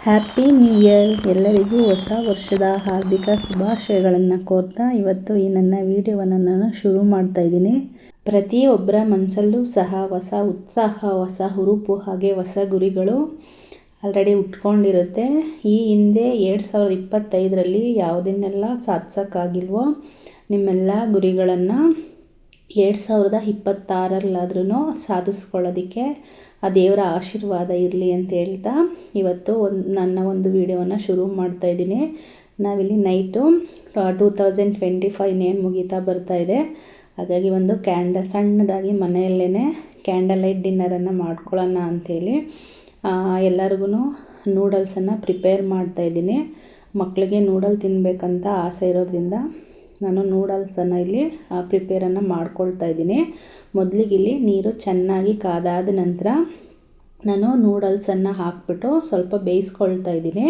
Happy new year! ಎಲ್ಲರಿಗೂ ಹೊಸ ವರ್ಷದ ಹಾರ್ದಿಕ ಶುಭಾಶಯಗಳನ್ನು ಕೋರ್ತಾ ಇವತ್ತು ಈ ನನ್ನ ವಿಡಿಯೋವನ್ನು ನಾನು ಶುರು ಮಾಡ್ತಾ ಇದ್ದೀನಿ. ಪ್ರತಿಯೊಬ್ಬರ ಮನಸ್ಸಲ್ಲೂ ಸಹ ಹೊಸ ಉತ್ಸಾಹ, ಹೊಸ ಹುರುಪು ಹಾಗೆ ಹೊಸ ಗುರಿಗಳು ಆಲ್ರೆಡಿ ಉಟ್ಕೊಂಡಿರುತ್ತೆ. ಈ ಹಿಂದೆ 2025ರಲ್ಲಿ ಯಾವುದನ್ನೆಲ್ಲ ಸಾಧಿಸೋಕ್ಕಾಗಿಲ್ವೋ ನಿಮ್ಮೆಲ್ಲ ಗುರಿಗಳನ್ನು 2026ರಲ್ಲಾದ್ರೂ ಸಾಧಿಸ್ಕೊಳ್ಳೋದಕ್ಕೆ ಆ ದೇವರ ಆಶೀರ್ವಾದ ಇರಲಿ ಅಂತ ಹೇಳ್ತಾ ಇವತ್ತು ನನ್ನ ಒಂದು ವಿಡಿಯೋವನ್ನು ಶುರು ಮಾಡ್ತಾ ಇದ್ದೀನಿ. ನಾವಿಲ್ಲಿ ನೈಟು 2025 ಏನು ಮುಗೀತಾ ಬರ್ತಾ ಇದೆ. ಹಾಗಾಗಿ ಒಂದು ಸಣ್ಣದಾಗಿ ಮನೆಯಲ್ಲೇ ಕ್ಯಾಂಡಲ್ ಲೈಟ್ ಡಿನ್ನರನ್ನು ಮಾಡ್ಕೊಳ್ಳೋಣ ಅಂಥೇಳಿ ಎಲ್ಲರಿಗೂ ನೂಡಲ್ಸನ್ನು ಪ್ರಿಪೇರ್ ಮಾಡ್ತಾಯಿದ್ದೀನಿ. ಮಕ್ಕಳಿಗೆ ನೂಡಲ್ ತಿನ್ನಬೇಕಂತ ಆಸೆ ಇರೋದ್ರಿಂದ ನಾನು ನೂಡಲ್ಸನ್ನು ಇಲ್ಲಿ ಪ್ರಿಪೇರನ್ನು ಮಾಡ್ಕೊಳ್ತಾ ಇದ್ದೀನಿ. ಮೊದಲಿಗೆ ಇಲ್ಲಿ ನೀರು ಚೆನ್ನಾಗಿ ಕಾದಾದ ನಂತರ ನಾನು ನೂಡಲ್ಸನ್ನು ಹಾಕ್ಬಿಟ್ಟು ಸ್ವಲ್ಪ ಬೇಯಿಸ್ಕೊಳ್ತಾ ಇದ್ದೀನಿ.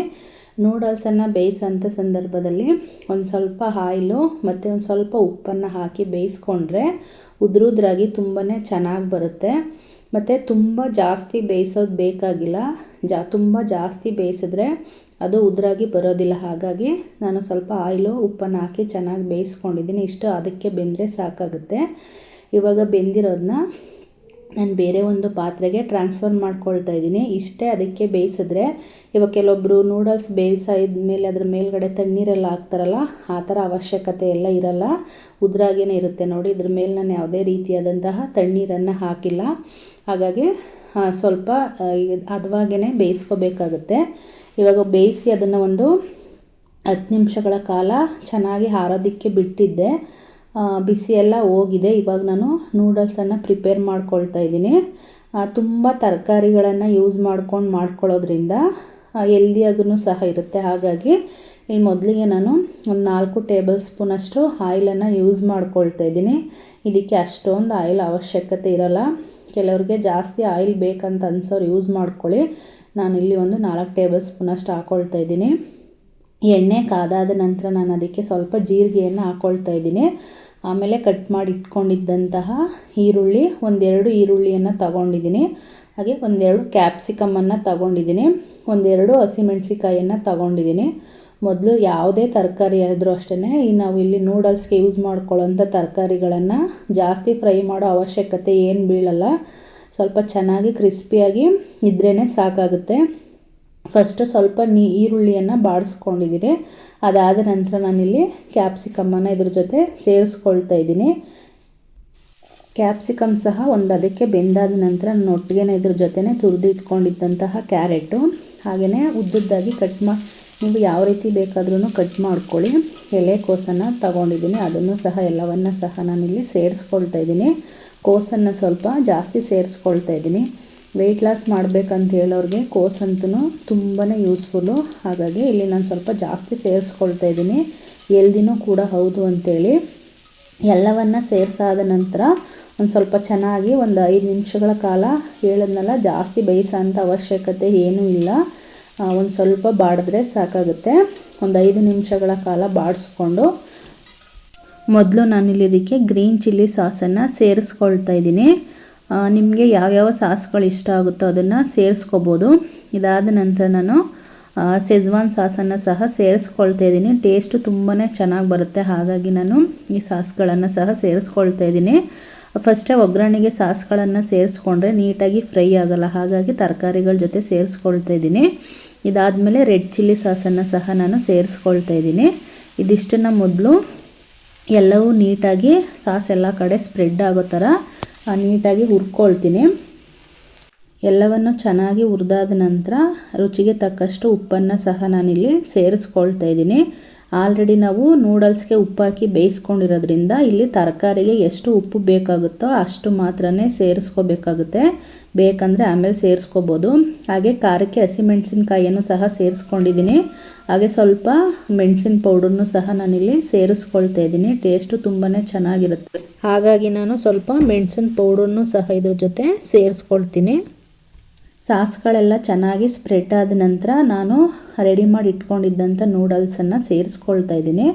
ನೂಡಲ್ಸನ್ನು ಬೇಯಿಸೋಂಥ ಸಂದರ್ಭದಲ್ಲಿ ಒಂದು ಸ್ವಲ್ಪ ಆಯಿಲು ಮತ್ತು ಒಂದು ಸ್ವಲ್ಪ ಉಪ್ಪನ್ನು ಹಾಕಿ ಬೇಯಿಸ್ಕೊಂಡ್ರೆ ಉದುರುದ್ರಾಗಿ ತುಂಬಾ ಚೆನ್ನಾಗಿ ಬರುತ್ತೆ. ಮತ್ತು ತುಂಬ ಜಾಸ್ತಿ ಬೇಯಿಸೋದು ಬೇಕಾಗಿಲ್ಲ. ತುಂಬ ಜಾಸ್ತಿ ಬೇಯಿಸಿದ್ರೆ ಅದು ಉದುರಾಗಿ ಬರೋದಿಲ್ಲ. ಹಾಗಾಗಿ ನಾನು ಸ್ವಲ್ಪ ಆಯಿಲು ಉಪ್ಪನ್ನು ಹಾಕಿ ಚೆನ್ನಾಗಿ ಬೇಯಿಸ್ಕೊಂಡಿದ್ದೀನಿ. ಇಷ್ಟು ಅದಕ್ಕೆ ಬೆಂದರೆ ಸಾಕಾಗುತ್ತೆ. ಇವಾಗ ಬೆಂದಿರೋದನ್ನ ನಾನು ಬೇರೆ ಒಂದು ಪಾತ್ರೆಗೆ ಟ್ರಾನ್ಸ್ಫರ್ ಮಾಡ್ಕೊಳ್ತಾ ಇದ್ದೀನಿ. ಇಷ್ಟೇ ಅದಕ್ಕೆ ಬೇಯಿಸಿದ್ರೆ ಇವಾಗ ಕೆಲವೊಬ್ಬರು ನೂಡಲ್ಸ್ ಬೇಯಿಸಿದ್ಮೇಲೆ ಅದ್ರ ಮೇಲ್ಗಡೆ ತಣ್ಣೀರೆಲ್ಲ ಹಾಕ್ತಾರಲ್ಲ, ಆ ಥರ ಅವಶ್ಯಕತೆ ಎಲ್ಲ ಇರಲ್ಲ. ಉದುರಾಗೇ ಇರುತ್ತೆ ನೋಡಿ. ಇದ್ರ ಮೇಲೆ ನಾನು ಯಾವುದೇ ರೀತಿಯಾದಂತಹ ತಣ್ಣೀರನ್ನು ಹಾಕಿಲ್ಲ. ಹಾಗಾಗಿ ಸ್ವಲ್ಪ ಹದವಾಗೇ ಬೇಯಿಸ್ಕೋಬೇಕಾಗುತ್ತೆ. ಇವಾಗ ಬೇಯಿಸಿ ಅದನ್ನು ಒಂದು 10 ನಿಮಿಷಗಳ ಕಾಲ ಚೆನ್ನಾಗಿ ಆರೋದಕ್ಕೆ ಬಿಟ್ಟಿದ್ದೆ. ಬಿಸಿ ಎಲ್ಲ ಹೋಗಿದೆ. ಇವಾಗ ನಾನು ನೂಡಲ್ಸನ್ನು ಪ್ರಿಪೇರ್ ಮಾಡ್ಕೊಳ್ತಾ ಇದ್ದೀನಿ. ತುಂಬ ತರಕಾರಿಗಳನ್ನು ಯೂಸ್ ಮಾಡ್ಕೊಳ್ಳೋದ್ರಿಂದ ಹೆಲ್ದಿಯಾಗೂ ಸಹ ಇರುತ್ತೆ. ಹಾಗಾಗಿ ಇಲ್ಲಿ ಮೊದಲಿಗೆ ನಾನು ಒಂದು 4 ಟೇಬಲ್ ಸ್ಪೂನಷ್ಟು ಆಯಿಲನ್ನು ಯೂಸ್ ಮಾಡ್ಕೊಳ್ತಾ ಇದ್ದೀನಿ. ಇದಕ್ಕೆ ಅಷ್ಟೊಂದು ಆಯಿಲ್ ಅವಶ್ಯಕತೆ ಇರಲ್ಲ. ಕೆಲವ್ರಿಗೆ ಜಾಸ್ತಿ ಆಯಿಲ್ ಬೇಕಂತ ಅನ್ಸೋರು ಯೂಸ್ ಮಾಡ್ಕೊಳ್ಳಿ. ನಾನಿಲ್ಲಿ ಒಂದು 4 ಟೇಬಲ್ ಸ್ಪೂನಷ್ಟು ಹಾಕ್ಕೊಳ್ತಾ ಇದ್ದೀನಿ. ಎಣ್ಣೆ ಕಾದಾದ ನಂತರ ನಾನು ಅದಕ್ಕೆ ಸ್ವಲ್ಪ ಜೀರಿಗೆಯನ್ನು ಹಾಕ್ಕೊಳ್ತಾ ಇದ್ದೀನಿ. ಆಮೇಲೆ ಕಟ್ ಮಾಡಿ ಇಟ್ಕೊಂಡಿದ್ದಂತಹ ಈರುಳ್ಳಿ, 1-2 ಈರುಳ್ಳಿಯನ್ನು ತಗೊಂಡಿದ್ದೀನಿ. ಹಾಗೆ 1-2 ಕ್ಯಾಪ್ಸಿಕಮನ್ನು ತಗೊಂಡಿದ್ದೀನಿ. 1-2 ಹಸಿಮೆಣಸಿಕಾಯನ್ನು ತಗೊಂಡಿದ್ದೀನಿ. ಮೊದಲು ಯಾವುದೇ ತರಕಾರಿ ಆದರೂ ಅಷ್ಟೇ ನಾವು ಇಲ್ಲಿ ನೂಡಲ್ಸ್ಗೆ ಯೂಸ್ ಮಾಡ್ಕೊಳ್ಳೋಂಥ ತರಕಾರಿಗಳನ್ನು ಜಾಸ್ತಿ ಫ್ರೈ ಮಾಡೋ ಅವಶ್ಯಕತೆ ಏನು ಬೀಳಲ್ಲ. ಸ್ವಲ್ಪ ಚೆನ್ನಾಗಿ ಕ್ರಿಸ್ಪಿಯಾಗಿ ಇದ್ರೇ ಸಾಕಾಗುತ್ತೆ. ಫಸ್ಟು ಸ್ವಲ್ಪ ಈರುಳ್ಳಿಯನ್ನು ಬಾಡಿಸ್ಕೊಂಡಿದ್ದೀನಿ. ಅದಾದ ನಂತರ ನಾನಿಲ್ಲಿ ಕ್ಯಾಪ್ಸಿಕಮ್ಮನ್ನು ಇದ್ರ ಜೊತೆ ಸೇರಿಸ್ಕೊಳ್ತಾ ಇದ್ದೀನಿ. ಕ್ಯಾಪ್ಸಿಕಮ್ ಸಹ ಅದಕ್ಕೆ ಬೆಂದಾದ ನಂತರ ನಾನು ಒಟ್ಟಿಗೆ ಇದ್ರ ಜೊತೆ ತುರಿದು ಇಟ್ಕೊಂಡಿದ್ದಂತಹ ಕ್ಯಾರೆಟು ಹಾಗೆಯೇ ಉದ್ದುದ್ದಾಗಿ ನೀವು ಯಾವ ರೀತಿ ಬೇಕಾದ್ರೂ ಕಟ್ ಮಾಡ್ಕೊಳ್ಳಿ. ಎಲೆಕೋಸನ್ನು ತಗೊಂಡಿದ್ದೀನಿ. ಅದನ್ನು ಸಹ ಎಲ್ಲವನ್ನು ಸಹ ನಾನಿಲ್ಲಿ ಸೇರಿಸ್ಕೊಳ್ತಾ ಇದ್ದೀನಿ. ಕೋಸನ್ನು ಸ್ವಲ್ಪ ಜಾಸ್ತಿ ಸೇರಿಸ್ಕೊಳ್ತಾ ಇದ್ದೀನಿ. ವೆಯ್ಟ್ ಲಾಸ್ ಮಾಡಬೇಕಂತ ಹೇಳೋರಿಗೆ ಕೋಸಂತೂ ತುಂಬಾ ಯೂಸ್ಫುಲ್ಲು. ಹಾಗಾಗಿ ಇಲ್ಲಿ ನಾನು ಸ್ವಲ್ಪ ಜಾಸ್ತಿ ಸೇರಿಸ್ಕೊಳ್ತಾ ಇದ್ದೀನಿ. ಹೆಲ್ದಿನೂ ಕೂಡ ಹೌದು ಅಂಥೇಳಿ ಎಲ್ಲವನ್ನು ಸೇರಿಸಾದ ನಂತರ ಒಂದು ಸ್ವಲ್ಪ ಚೆನ್ನಾಗಿ ಒಂದು 5 ನಿಮಿಷಗಳ ಕಾಲ ಹೇಳಿದ್ನಲ್ಲ, ಜಾಸ್ತಿ ಬೇಯಿಸೋಂಥ ಅವಶ್ಯಕತೆ ಏನೂ ಇಲ್ಲ. ಒಂದು ಸ್ವಲ್ಪ ಬಾಡಿದ್ರೆ ಸಾಕಾಗುತ್ತೆ. ಒಂದು 5 ನಿಮಿಷಗಳ ಕಾಲ ಬಾಡಿಸ್ಕೊಂಡು ಮೊದಲು ನಾನಿಲ್ಲಿ ಇದಕ್ಕೆ ಗ್ರೀನ್ ಚಿಲ್ಲಿ ಸಾಸನ್ನು ಸೇರಿಸ್ಕೊಳ್ತಾ ಇದ್ದೀನಿ. ನಿಮಗೆ ಯಾವ್ಯಾವ ಸಾಸ್ಗಳು ಇಷ್ಟ ಆಗುತ್ತೋ ಅದನ್ನು ಸೇರಿಸ್ಕೋಬೋದು. ಇದಾದ ನಂತರ ನಾನು ಸೆಜ್ವಾನ್ ಸಾಸನ್ನು ಸಹ ಸೇರಿಸ್ಕೊಳ್ತಾ ಇದ್ದೀನಿ. ಟೇಸ್ಟು ತುಂಬಾ ಚೆನ್ನಾಗಿ ಬರುತ್ತೆ. ಹಾಗಾಗಿ ನಾನು ಈ ಸಾಸ್ಗಳನ್ನು ಸಹ ಸೇರಿಸ್ಕೊಳ್ತಾ ಇದ್ದೀನಿ. ಫಸ್ಟೇ ಒಗ್ಗರಣೆಗೆ ಸಾಸ್ಗಳನ್ನು ಸೇರಿಸ್ಕೊಂಡ್ರೆ ನೀಟಾಗಿ ಫ್ರೈ ಆಗೋಲ್ಲ. ಹಾಗಾಗಿ ತರಕಾರಿಗಳ ಜೊತೆ ಸೇರಿಸ್ಕೊಳ್ತಾ ಇದ್ದೀನಿ. ಇದಾದಮೇಲೆ ರೆಡ್ ಚಿಲ್ಲಿ ಸಾಸನ್ನು ಸಹ ನಾನು ಸೇರಿಸ್ಕೊಳ್ತಾ ಇದ್ದೀನಿ. ಇದಿಷ್ಟನ್ನು ಮೊದಲು ಎಲ್ಲವೂ ನೀಟಾಗಿ ಸಾಸ್ ಎಲ್ಲ ಕಡೆ ಸ್ಪ್ರೆಡ್ ಆಗೋ ಥರ ನೀಟಾಗಿ ಹುರ್ಕೊಳ್ತೀನಿ. ಎಲ್ಲವನ್ನು ಚೆನ್ನಾಗಿ ಹುರಿದಾದ ನಂತರ ರುಚಿಗೆ ತಕ್ಕಷ್ಟು ಉಪ್ಪನ್ನು ಸಹ ನಾನಿಲ್ಲಿ ಸೇರಿಸ್ಕೊಳ್ತಾ ಇದ್ದೀನಿ. ಆಲ್ರೆಡಿ ನಾವು ನೂಡಲ್ಸ್ಗೆ ಉಪ್ಪು ಹಾಕಿ ಬೇಯಿಸ್ಕೊಂಡಿರೋದ್ರಿಂದ ಇಲ್ಲಿ ತರಕಾರಿಗೆ ಎಷ್ಟು ಉಪ್ಪು ಬೇಕಾಗುತ್ತೋ ಅಷ್ಟು ಮಾತ್ರನೇ ಸೇರಿಸ್ಕೋಬೇಕಾಗುತ್ತೆ. ಬೇಕಂದರೆ ಆಮೇಲೆ ಸೇರಿಸ್ಕೋಬೋದು. ಹಾಗೆ ಖಾರಕ್ಕೆ ಹಸಿಮೆಣಸಿನ್ಕಾಯಿಯನ್ನು ಸಹ ಸೇರಿಸ್ಕೊಂಡಿದ್ದೀನಿ. ಹಾಗೆ ಸ್ವಲ್ಪ ಮೆಣಸಿನ ಪೌಡರ್ನು ಸಹ ನಾನಿಲ್ಲಿ ಸೇರಿಸ್ಕೊಳ್ತಾ ಇದ್ದೀನಿ. ಟೇಸ್ಟು ತುಂಬಾ ಚೆನ್ನಾಗಿರುತ್ತೆ. ಹಾಗಾಗಿ ನಾನು ಸ್ವಲ್ಪ ಮೆಣಸಿನ ಪೌಡರ್ನು ಸಹ ಇದ್ರ ಜೊತೆ ಸೇರಿಸ್ಕೊಳ್ತೀನಿ. ಸಾಸ್ಗಳೆಲ್ಲ ಚೆನ್ನಾಗಿ ಸ್ಪ್ರೆಡ್ ಆದ ನಂತರ ನಾನು ರೆಡಿ ಮಾಡಿ ಇಟ್ಕೊಂಡಿದ್ದಂಥ ನೂಡಲ್ಸನ್ನು ಸೇರಿಸ್ಕೊಳ್ತಾ ಇದ್ದೀನಿ.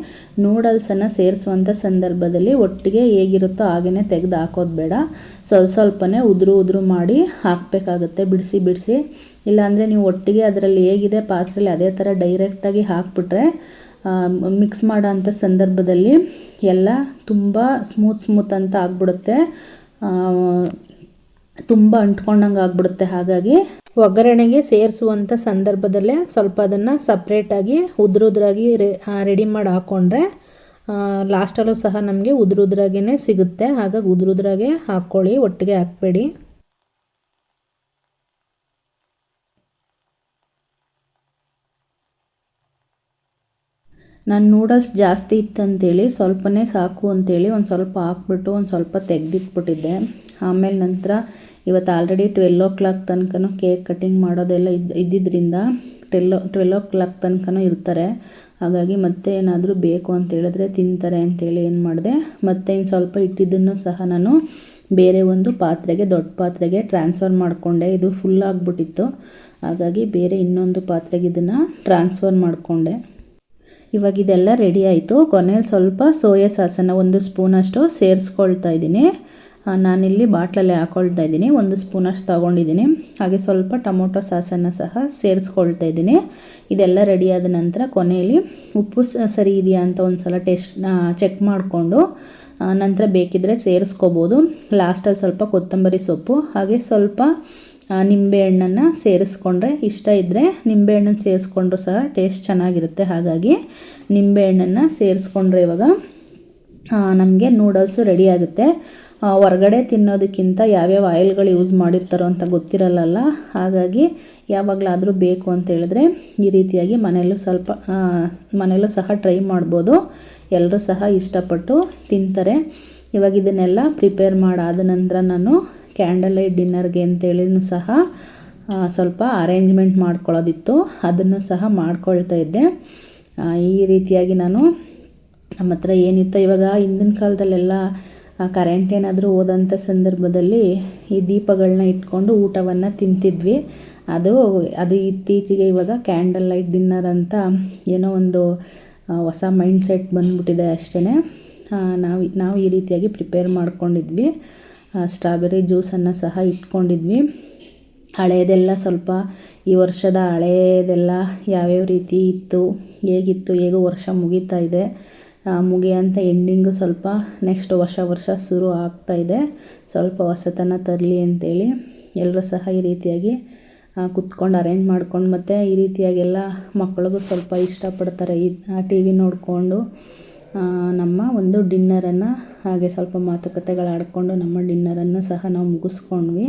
ನೂಡಲ್ಸನ್ನು ಸೇರಿಸುವಂಥ ಸಂದರ್ಭದಲ್ಲಿ ಒಟ್ಟಿಗೆ ಹೇಗಿರುತ್ತೋ ಹಾಗೇ ತೆಗೆದು ಹಾಕೋದು ಬೇಡ. ಸ್ವಲ್ಪನೇ ಉದುರು ಮಾಡಿ ಹಾಕಬೇಕಾಗುತ್ತೆ. ಬಿಡಿಸಿ ಇಲ್ಲಾಂದರೆ ನೀವು ಒಟ್ಟಿಗೆ ಅದರಲ್ಲಿ ಹೇಗಿದೆ ಪಾತ್ರೆಯಲ್ಲಿ ಅದೇ ಥರ ಡೈರೆಕ್ಟಾಗಿ ಹಾಕ್ಬಿಟ್ರೆ ಮಿಕ್ಸ್ ಮಾಡೋ ಅಂಥ ಸಂದರ್ಭದಲ್ಲಿ ಎಲ್ಲ ತುಂಬ ಸ್ಮೂತ್ ಅಂತ ಆಗಿಬಿಡುತ್ತೆ, ತುಂಬ ಅಂಟ್ಕೊಂಡಂಗೆ ಆಗಿಬಿಡುತ್ತೆ. ಹಾಗಾಗಿ ಒಗ್ಗರಣೆಗೆ ಸೇರಿಸುವಂಥ ಸಂದರ್ಭದಲ್ಲೇ ಸ್ವಲ್ಪ ಅದನ್ನು ಸಪ್ರೇಟಾಗಿ ಉದ್ರಾಗಿ ರೆಡಿ ಮಾಡಿ ಹಾಕ್ಕೊಂಡ್ರೆ ಲಾಸ್ಟಲ್ಲೂ ಸಹ ನಮಗೆ ಉದ್ರಾಗೇ ಸಿಗುತ್ತೆ. ಹಾಗಾಗಿ ಉದ್ರಾಗೆ ಹಾಕ್ಕೊಳ್ಳಿ, ಒಟ್ಟಿಗೆ ಹಾಕಬೇಡಿ. ನಾನು ನೂಡಲ್ಸ್ ಜಾಸ್ತಿ ಇತ್ತಂತೇಳಿ ಸ್ವಲ್ಪನೇ ಸಾಕು ಅಂತೇಳಿ ಒಂದು ಸ್ವಲ್ಪ ಹಾಕ್ಬಿಟ್ಟು ಒಂದು ಸ್ವಲ್ಪ ತೆಗೆದಿಟ್ಬಿಟ್ಟಿದ್ದೆ. ಆಮೇಲೆ ನಂತರ ಇವತ್ತು ಆಲ್ರೆಡಿ 12 ತನಕ ಕೇಕ್ ಕಟ್ಟಿಂಗ್ ಮಾಡೋದೆಲ್ಲ ಇದ್ದಿದ್ದರಿಂದ 12 ತನಕ ಇರ್ತಾರೆ. ಹಾಗಾಗಿ ಮತ್ತೆ ಏನಾದರೂ ಬೇಕು ಅಂತೇಳಿದ್ರೆ ತಿಂತಾರೆ ಅಂತೇಳಿ ಏನು ಮಾಡಿದೆ, ಮತ್ತೆ ಇನ್ನು ಸ್ವಲ್ಪ ಇಟ್ಟಿದ್ದನ್ನು ಸಹ ನಾನು ಬೇರೆ ಒಂದು ಪಾತ್ರೆಗೆ, ದೊಡ್ಡ ಪಾತ್ರೆಗೆ ಟ್ರಾನ್ಸ್ಫರ್ ಮಾಡಿಕೊಂಡೆ. ಇದು ಫುಲ್ ಆಗಿಬಿಟ್ಟಿತ್ತು, ಹಾಗಾಗಿ ಬೇರೆ ಇನ್ನೊಂದು ಪಾತ್ರೆಗೆ ಇದನ್ನು ಟ್ರಾನ್ಸ್ಫರ್ ಮಾಡಿಕೊಂಡೆ. ಇವಾಗ ಇದೆಲ್ಲ ರೆಡಿ ಆಯಿತು. ಕೊನೆಯಲ್ಲಿ ಸ್ವಲ್ಪ ಸೋಯಾ ಸಾಸನ್ನು 1 ಸ್ಪೂನಷ್ಟು ಸೇರಿಸ್ಕೊಳ್ತಾ ಇದ್ದೀನಿ. ನಾನಿಲ್ಲಿ ಬಾಟ್ಲಲ್ಲಿ ಹಾಕ್ಕೊಳ್ತಾ ಇದ್ದೀನಿ, 1 ಸ್ಪೂನಷ್ಟು ತೊಗೊಂಡಿದ್ದೀನಿ. ಹಾಗೆ ಸ್ವಲ್ಪ ಟೊಮೊಟೊ ಸಾಸನ್ನು ಸಹ ಸೇರಿಸ್ಕೊಳ್ತಾ ಇದ್ದೀನಿ. ಇದೆಲ್ಲ ರೆಡಿಯಾದ ನಂತರ ಕೊನೆಯಲ್ಲಿ ಉಪ್ಪು ಸರಿ ಇದೆಯಾ ಅಂತ ಒಂದು ಸಲ ಚೆಕ್ ಮಾಡಿಕೊಂಡು ನಂತರ ಬೇಕಿದ್ದರೆ ಸೇರಿಸ್ಕೋಬೋದು. ಲಾಸ್ಟಲ್ಲಿ ಸ್ವಲ್ಪ ಕೊತ್ತಂಬರಿ ಸೊಪ್ಪು ಹಾಗೆ ಸ್ವಲ್ಪ ನಿಂಬೆಹಣ್ಣನ್ನು ಸೇರಿಸ್ಕೊಂಡ್ರೆ, ಇಷ್ಟ ಇದ್ದರೆ ನಿಂಬೆಹಣ್ಣನ್ನು ಸೇರಿಸ್ಕೊಂಡ್ರು ಸಹ ಟೇಸ್ಟ್ ಚೆನ್ನಾಗಿರುತ್ತೆ. ಹಾಗಾಗಿ ನಿಂಬೆಹಣ್ಣನ್ನು ಸೇರಿಸ್ಕೊಂಡ್ರೆ ಇವಾಗ ನಮಗೆ ನೂಡಲ್ಸು ರೆಡಿ ಆಗುತ್ತೆ. ಹೊರಗಡೆ ತಿನ್ನೋದಕ್ಕಿಂತ ಯಾವ್ಯಾವ ಆಯಿಲ್ಗಳು ಯೂಸ್ ಮಾಡಿರ್ತಾರೋ ಅಂತ ಗೊತ್ತಿರಲ್ಲ. ಹಾಗಾಗಿ ಯಾವಾಗಲಾದರೂ ಬೇಕು ಅಂತ ಹೇಳಿದ್ರೆ ಈ ರೀತಿಯಾಗಿ ಮನೆಯಲ್ಲೂ ಸಹ ಟ್ರೈ ಮಾಡ್ಬೋದು. ಎಲ್ಲರೂ ಸಹ ಇಷ್ಟಪಟ್ಟು ತಿಂತಾರೆ. ಇವಾಗ ಇದನ್ನೆಲ್ಲ ಪ್ರಿಪೇರ್ ಮಾಡಾದ ನಂತರ ನಾನು ಕ್ಯಾಂಡಲ್ ಲೈಟ್ ಡಿನ್ನರ್ಗೆ ಅಂತೇಳಿನೂ ಸಹ ಸ್ವಲ್ಪ ಅರೇಂಜ್ಮೆಂಟ್ ಮಾಡ್ಕೊಳ್ಳೋದಿತ್ತು, ಅದನ್ನು ಸಹ ಮಾಡ್ಕೊಳ್ತಾ ಇದ್ದೆ. ಈ ರೀತಿಯಾಗಿ ನಾನು ನಮ್ಮ ಹತ್ರ ಏನಿತ್ತು, ಇವಾಗ ಹಿಂದಿನ ಕಾಲದಲ್ಲೆಲ್ಲ ಕರೆಂಟ್ ಏನಾದರೂ ಹೋದಂಥ ಸಂದರ್ಭದಲ್ಲಿ ಈ ದೀಪಗಳನ್ನ ಇಟ್ಕೊಂಡು ಊಟವನ್ನು ತಿಂತಿದ್ವಿ. ಅದು ಇತ್ತೀಚೆಗೆ ಇವಾಗ ಕ್ಯಾಂಡಲ್ ಲೈಟ್ ಡಿನ್ನರ್ ಅಂತ ಏನೋ ಒಂದು ಹೊಸ ಮೈಂಡ್ಸೆಟ್ ಬಂದ್ಬಿಟ್ಟಿದೆ ಅಷ್ಟೇ. ನಾವು ಈ ರೀತಿಯಾಗಿ ಪ್ರಿಪೇರ್ ಮಾಡ್ಕೊಂಡಿದ್ವಿ. ಸ್ಟ್ರಾಬೆರಿ ಜ್ಯೂಸನ್ನು ಸಹ ಇಟ್ಕೊಂಡಿದ್ವಿ. ಹಳೆಯದೆಲ್ಲ ಸ್ವಲ್ಪ ಈ ವರ್ಷದ ಹಳೆಯದೆಲ್ಲ ಯಾವ್ಯಾವ ರೀತಿ ಇತ್ತು, ಹೇಗೋ ವರ್ಷ ಮುಗೀತಾ ಇದೆ, ಮುಗಿಯೋಂಥ ಎಂಡಿಂಗು ಸ್ವಲ್ಪ ನೆಕ್ಸ್ಟ್ ವರ್ಷ ಶುರು ಆಗ್ತಾಯಿದೆ. ಸ್ವಲ್ಪ ಹೊಸತನ ತರಲಿ ಅಂತೇಳಿ ಎಲ್ಲರೂ ಸಹ ಈ ರೀತಿಯಾಗಿ ಕುತ್ಕೊಂಡು ಅರೇಂಜ್ ಮಾಡ್ಕೊಂಡು, ಮತ್ತು ಈ ರೀತಿಯಾಗೆಲ್ಲ ಮಕ್ಳಿಗೂ ಸ್ವಲ್ಪ ಇಷ್ಟಪಡ್ತಾರೆ ಈ TV ನೋಡಿಕೊಂಡು. ನಮ್ಮ ಒಂದು ಡಿನ್ನರನ್ನು ಹಾಗೆ ಸ್ವಲ್ಪ ಮಾತುಕತೆಗಳಾಡಿಕೊಂಡು ನಮ್ಮ ಡಿನ್ನರನ್ನು ಸಹ ನಾವು ಮುಗಿಸ್ಕೊಂಡ್ವಿ.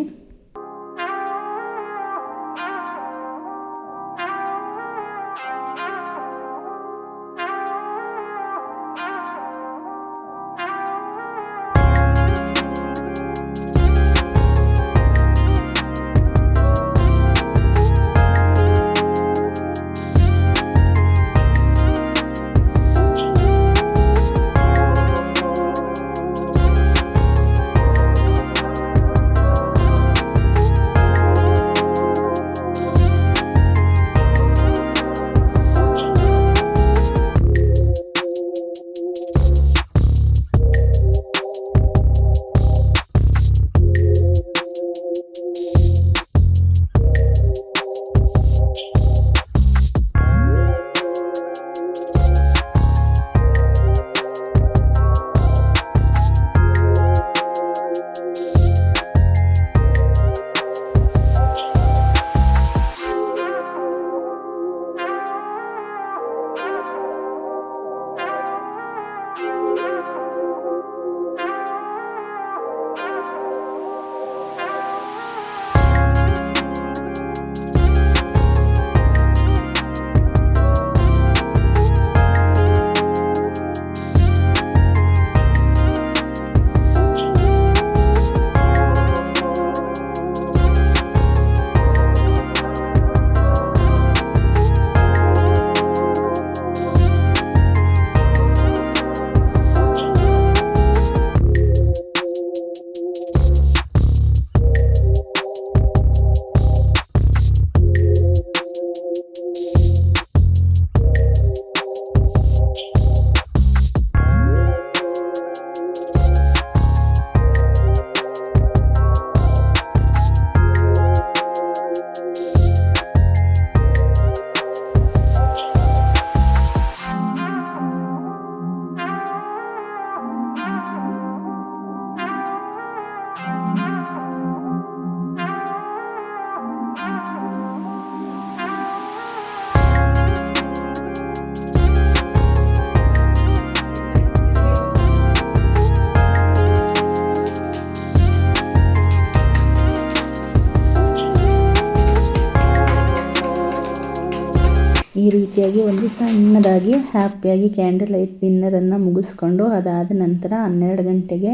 ಈ ರೀತಿಯಾಗಿ ಒಂದು ಸಣ್ಣದಾಗಿ ಹ್ಯಾಪಿಯಾಗಿ ಕ್ಯಾಂಡಲ್ ಲೈಟ್ ಡಿನ್ನರನ್ನು ಮುಗಿಸ್ಕೊಂಡು ಅದಾದ ನಂತರ 12 ಗಂಟೆಗೆ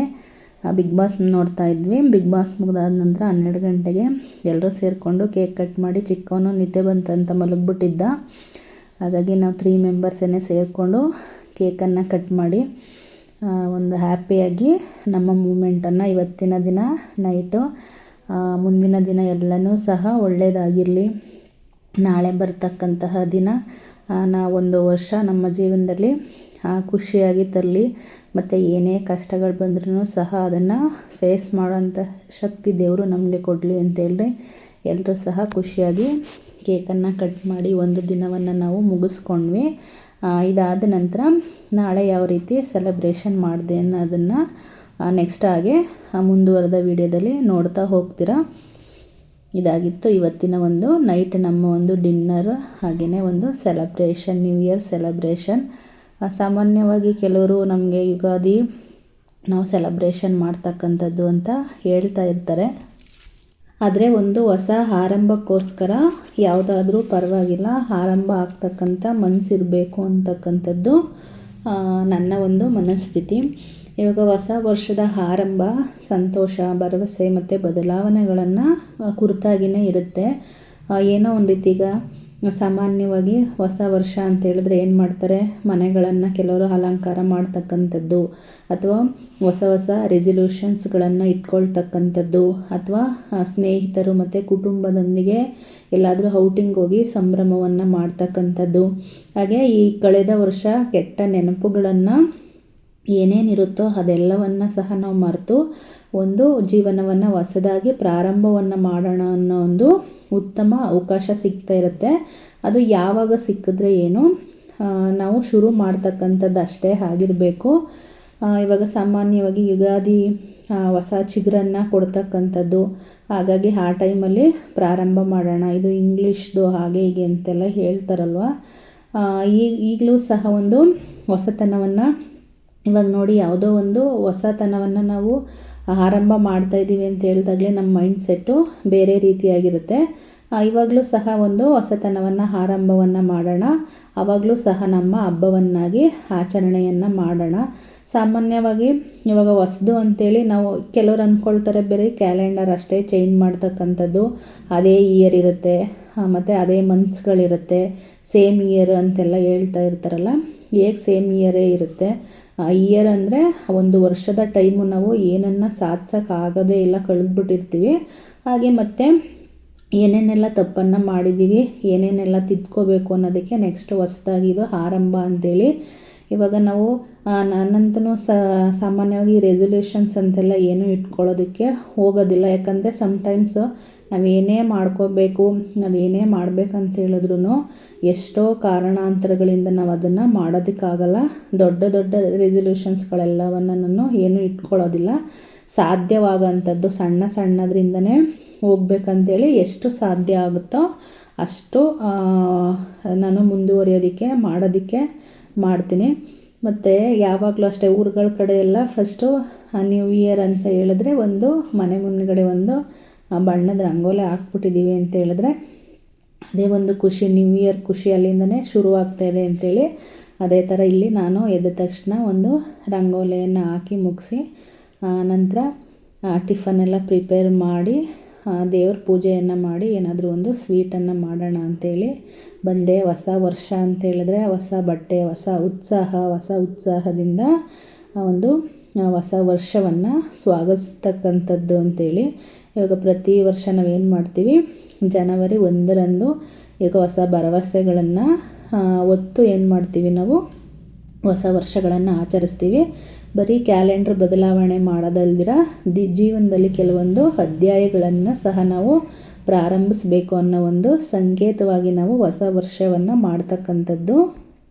ಬಿಗ್ ಬಾಸ್ ನೋಡ್ತಾ ಇದ್ವಿ. ಬಿಗ್ ಬಾಸ್ ಮುಗಿದಾದ ನಂತರ 12 ಗಂಟೆಗೆ ಎಲ್ಲರೂ ಸೇರಿಕೊಂಡು ಕೇಕ್ ಕಟ್ ಮಾಡಿ, ಚಿಕ್ಕವನು ನಿದ್ದೆ ಬಂತಂತ ಮಲಗಿಬಿಟ್ಟಿದ್ದ. ಹಾಗಾಗಿ ನಾವು 3 ಮೆಂಬರ್ಸನ್ನೇ ಸೇರಿಕೊಂಡು ಕೇಕನ್ನು ಕಟ್ ಮಾಡಿ ಒಂದು ಹ್ಯಾಪಿಯಾಗಿ ನಮ್ಮ ಮೂಮೆಂಟನ್ನು ಇವತ್ತಿನ ದಿನ ನೈಟು ಮುಂದಿನ ದಿನ ಎಲ್ಲನೂ ಸಹ ಒಳ್ಳೆಯದಾಗಿರಲಿ, ನಾಳೆ ಬರ್ತಕ್ಕಂತಹ ದಿನ ಒಂದು ವರ್ಷ ನಮ್ಮ ಜೀವನದಲ್ಲಿ ಖುಷಿಯಾಗಿ ತರಲಿ, ಮತ್ತು ಏನೇ ಕಷ್ಟಗಳು ಬಂದ್ರೂ ಸಹ ಅದನ್ನು ಫೇಸ್ ಮಾಡೋಂಥ ಶಕ್ತಿ ದೇವರು ನಮಗೆ ಕೊಡಲಿ ಅಂತೇಳಿ ಎಲ್ಲರೂ ಸಹ ಖುಷಿಯಾಗಿ ಕೇಕನ್ನು ಕಟ್ ಮಾಡಿ ಒಂದು ದಿನವನ್ನು ನಾವು ಮುಗಿಸ್ಕೊಂಡ್ವಿ. ಇದಾದ ನಂತರ ನಾಳೆ ಯಾವ ರೀತಿ ಸೆಲೆಬ್ರೇಷನ್ ಮಾಡಿದೆ ಅನ್ನೋದನ್ನು ನೆಕ್ಸ್ಟ್ ಹಾಗೆ ಮುಂದುವರೆದ ವಿಡಿಯೋದಲ್ಲಿ ನೋಡ್ತಾ ಹೋಗ್ತೀರಾ. ಇದಾಗಿತ್ತು ಇವತ್ತಿನ ಒಂದು ನೈಟ್ ನಮ್ಮ ಒಂದು ಡಿನ್ನರ್, ಹಾಗೆಯೇ ಒಂದು ಸೆಲೆಬ್ರೇಷನ್, ನ್ಯೂ ಇಯರ್ ಸೆಲೆಬ್ರೇಷನ್. ಸಾಮಾನ್ಯವಾಗಿ ಕೆಲವರು ನಮಗೆ ಯುಗಾದಿ ನಾವು ಸೆಲೆಬ್ರೇಷನ್ ಮಾಡ್ತಕ್ಕಂಥದ್ದು ಅಂತ ಹೇಳ್ತಾ ಇರ್ತಾರೆ. ಆದರೆ ಒಂದು ಹೊಸ ಆರಂಭಕ್ಕೋಸ್ಕರ ಯಾವುದಾದ್ರೂ ಪರವಾಗಿಲ್ಲ, ಆರಂಭ ಆಗ್ತಕ್ಕಂಥ ಮನಸ್ಸಿರಬೇಕು ಅಂತಕ್ಕಂಥದ್ದು ನನ್ನ ಒಂದು ಮನಸ್ಥಿತಿ. ಇವಾಗ ಹೊಸ ವರ್ಷದ ಆರಂಭ ಸಂತೋಷ, ಭರವಸೆ ಮತ್ತು ಬದಲಾವಣೆಗಳನ್ನು ಕುರಿತಾಗಿಯೇ ಇರುತ್ತೆ. ಏನೋ ಒಂದು ರೀತಿ ಈಗ ಸಾಮಾನ್ಯವಾಗಿ ಹೊಸ ವರ್ಷ ಅಂತ ಹೇಳಿದ್ರೆ ಏನು ಮಾಡ್ತಾರೆ, ಮನೆಗಳನ್ನು ಕೆಲವರು ಅಲಂಕಾರ ಮಾಡ್ತಕ್ಕಂಥದ್ದು, ಅಥವಾ ಹೊಸ ರೆಸಲ್ಯೂಷನ್ಸ್ಗಳನ್ನು ಇಟ್ಕೊಳ್ತಕ್ಕಂಥದ್ದು, ಅಥವಾ ಸ್ನೇಹಿತರು ಮತ್ತು ಕುಟುಂಬದೊಂದಿಗೆ ಎಲ್ಲಾದರೂ ಔಟಿಂಗ್ ಹೋಗಿ ಸಂಭ್ರಮವನ್ನು ಮಾಡ್ತಕ್ಕಂಥದ್ದು. ಹಾಗೆ ಈ ಕಳೆದ ವರ್ಷ ಕೆಟ್ಟ ನೆನಪುಗಳನ್ನು ಏನೇನಿರುತ್ತೋ ಅದೆಲ್ಲವನ್ನು ಸಹ ನಾವು ಮರೆತು ಒಂದು ಜೀವನವನ್ನು ಹೊಸದಾಗಿ ಪ್ರಾರಂಭವನ್ನು ಮಾಡೋಣ ಅನ್ನೋ ಒಂದು ಉತ್ತಮ ಅವಕಾಶ ಸಿಗ್ತಾ ಇರುತ್ತೆ. ಅದು ಯಾವಾಗ ಸಿಕ್ಕಿದ್ರೆ ಏನು, ನಾವು ಶುರು ಮಾಡ್ತಕ್ಕಂಥದ್ದು ಅಷ್ಟೇ ಆಗಿರಬೇಕು. ಇವಾಗ ಸಾಮಾನ್ಯವಾಗಿ ಯುಗಾದಿ ಹೊಸ ಚಿಗುರನ್ನು ಕೊಡ್ತಕ್ಕಂಥದ್ದು, ಹಾಗಾಗಿ ಆ ಟೈಮಲ್ಲಿ ಪ್ರಾರಂಭ ಮಾಡೋಣ, ಇದು ಇಂಗ್ಲೀಷ್ದು ಹಾಗೆ ಹೀಗೆ ಅಂತೆಲ್ಲ ಹೇಳ್ತಾರಲ್ವ. ಈಗಲೂ ಸಹ ಒಂದು ಹೊಸತನವನ್ನು ಇವಾಗ ನೋಡಿ, ಯಾವುದೋ ಒಂದು ಹೊಸತನವನ್ನು ನಾವು ಆರಂಭ ಮಾಡ್ತಾಯಿದ್ದೀವಿ ಅಂತ ಹೇಳಿದಾಗಲೇ ನಮ್ಮ ಮೈಂಡ್ ಸೆಟ್ಟು ಬೇರೆ ರೀತಿಯಾಗಿರುತ್ತೆ. ಇವಾಗಲೂ ಸಹ ಒಂದು ಹೊಸತನವನ್ನು ಆರಂಭವನ್ನು ಮಾಡೋಣ, ಆವಾಗಲೂ ಸಹ ನಮ್ಮ ಹಬ್ಬವನ್ನಾಗಿ ಆಚರಣೆಯನ್ನು ಮಾಡೋಣ. ಸಾಮಾನ್ಯವಾಗಿ ಇವಾಗ ಹೊಸದು ಅಂಥೇಳಿ ನಾವು ಕೆಲವ್ರು ಅಂದ್ಕೊಳ್ತಾರೆ ಬೇರೆ ಕ್ಯಾಲೆಂಡರ್ ಅಷ್ಟೇ ಚೇಂಜ್ ಮಾಡ್ತಕ್ಕಂಥದ್ದು, ಅದೇ ಇಯರ್ ಇರುತ್ತೆ ಮತ್ತು ಅದೇ ಮಂತ್ಸ್ಗಳಿರುತ್ತೆ, ಸೇಮ್ ಇಯರ್ ಅಂತೆಲ್ಲ ಹೇಳ್ತಾ ಇರ್ತಾರಲ್ಲ. ಹೇಗೆ ಸೇಮ್ ಇಯರೇ ಇರುತ್ತೆ? ಇಯರ್ ಅಂದರೆ ಒಂದು ವರ್ಷದ ಟೈಮು ನಾವು ಏನನ್ನು ಸಾಧಿಸೋಕ್ಕಾಗೋದೇ ಇಲ್ಲ, ಕಳೆದ್ಬಿಟ್ಟಿರ್ತೀವಿ. ಹಾಗೆ ಮತ್ತು ಏನೇನೆಲ್ಲ ತಪ್ಪನ್ನು ಮಾಡಿದ್ದೀವಿ, ಏನೇನೆಲ್ಲ ತಿದ್ಕೋಬೇಕು ಅನ್ನೋದಕ್ಕೆ ನೆಕ್ಸ್ಟ್ ಹೊಸ್ದಾಗಿ ಇದು ಆರಂಭ ಅಂಥೇಳಿ. ಇವಾಗ ನಾವು ನನ್ನಂತೂ ಸಾಮಾನ್ಯವಾಗಿ ರೆಸಲ್ಯೂಷನ್ಸ್ ಅಂತೆಲ್ಲ ಏನೂ ಇಟ್ಕೊಳ್ಳೋದಕ್ಕೆ ಹೋಗೋದಿಲ್ಲ. ಯಾಕಂದರೆ ಸಮ್ಟೈಮ್ಸು ನಾವೇನೇ ಮಾಡ್ಕೋಬೇಕು, ನಾವೇನೇ ಮಾಡಬೇಕಂತ ಹೇಳಿದ್ರೂ ಎಷ್ಟೋ ಕಾರಣಾಂತರಗಳಿಂದ ನಾವು ಅದನ್ನು ಮಾಡೋದಕ್ಕಾಗಲ್ಲ. ದೊಡ್ಡ ರೆಸಲ್ಯೂಷನ್ಸ್ಗಳೆಲ್ಲವನ್ನು ನಾನು ಏನೂ ಇಟ್ಕೊಳ್ಳೋದಿಲ್ಲ. ಸಾಧ್ಯವಾಗೋಂಥದ್ದು ಸಣ್ಣದ್ರಿಂದನೇ ಹೋಗ್ಬೇಕಂತೇಳಿ ಎಷ್ಟು ಸಾಧ್ಯ ಆಗುತ್ತೋ ಅಷ್ಟು ನಾನು ಮುಂದುವರಿಯೋದಕ್ಕೆ ಮಾಡ್ತೀನಿ. ಮತ್ತು ಯಾವಾಗಲೂ ಅಷ್ಟೇ ಊರುಗಳ ಕಡೆ ಎಲ್ಲ ಫಸ್ಟು ನ್ಯೂ ಇಯರ್ ಅಂತ ಹೇಳಿದ್ರೆ ಒಂದು ಮನೆ ಮುಂದುಗಡೆ ಒಂದು ಬಣ್ಣದ ರಂಗೋಲಿ ಹಾಕ್ಬಿಟ್ಟಿದ್ದೀವಿ ಅಂತ ಹೇಳಿದ್ರೆ ಅದೇ ಒಂದು ಖುಷಿ, ನ್ಯೂ ಇಯರ್ ಖುಷಿ ಅಲ್ಲಿಂದನೇ ಶುರುವಾಗ್ತಾಯಿದೆ ಅಂಥೇಳಿ. ಅದೇ ಥರ ಇಲ್ಲಿ ನಾನು ಎದ್ದ ತಕ್ಷಣ ಒಂದು ರಂಗೋಲಿಯನ್ನು ಹಾಕಿ ಮುಗಿಸಿ ನಂತರ ಟಿಫನೆಲ್ಲ ಪ್ರಿಪೇರ್ ಮಾಡಿ ದೇವ್ರ ಪೂಜೆಯನ್ನು ಮಾಡಿ ಏನಾದರೂ ಒಂದು ಸ್ವೀಟನ್ನು ಮಾಡೋಣ ಅಂಥೇಳಿ ಬಂದೆ. ಹೊಸ ವರ್ಷ ಅಂತ ಹೇಳಿದ್ರೆ ಹೊಸ ಬಟ್ಟೆ, ಹೊಸ ಉತ್ಸಾಹದಿಂದ ಒಂದು ಹೊಸ ವರ್ಷವನ್ನು ಸ್ವಾಗತಿಸ್ತಕ್ಕಂಥದ್ದು ಅಂಥೇಳಿ. ಇವಾಗ ಪ್ರತಿ ವರ್ಷ ನಾವೇನು ಮಾಡ್ತೀವಿ, ಜನವರಿ 1ರಂದು ಈಗ ಹೊಸ ಭರವಸೆಗಳನ್ನು ಹೊತ್ತು ಏನು ಮಾಡ್ತೀವಿ, ನಾವು ಹೊಸ ವರ್ಷಗಳನ್ನು ಆಚರಿಸ್ತೀವಿ. ಬರೀ ಕ್ಯಾಲೆಂಡ್ರ್ ಬದಲಾವಣೆ ಮಾಡೋದಲ್ದಿರ ಜೀವನದಲ್ಲಿ ಕೆಲವೊಂದು ಅಧ್ಯಾಯಗಳನ್ನು ಸಹ ನಾವು ಪ್ರಾರಂಭಿಸಬೇಕು ಅನ್ನೋ ಒಂದು ಸಂಕೇತವಾಗಿ ನಾವು ಹೊಸ ವರ್ಷವನ್ನು ಮಾಡ್ತಕ್ಕಂಥದ್ದು.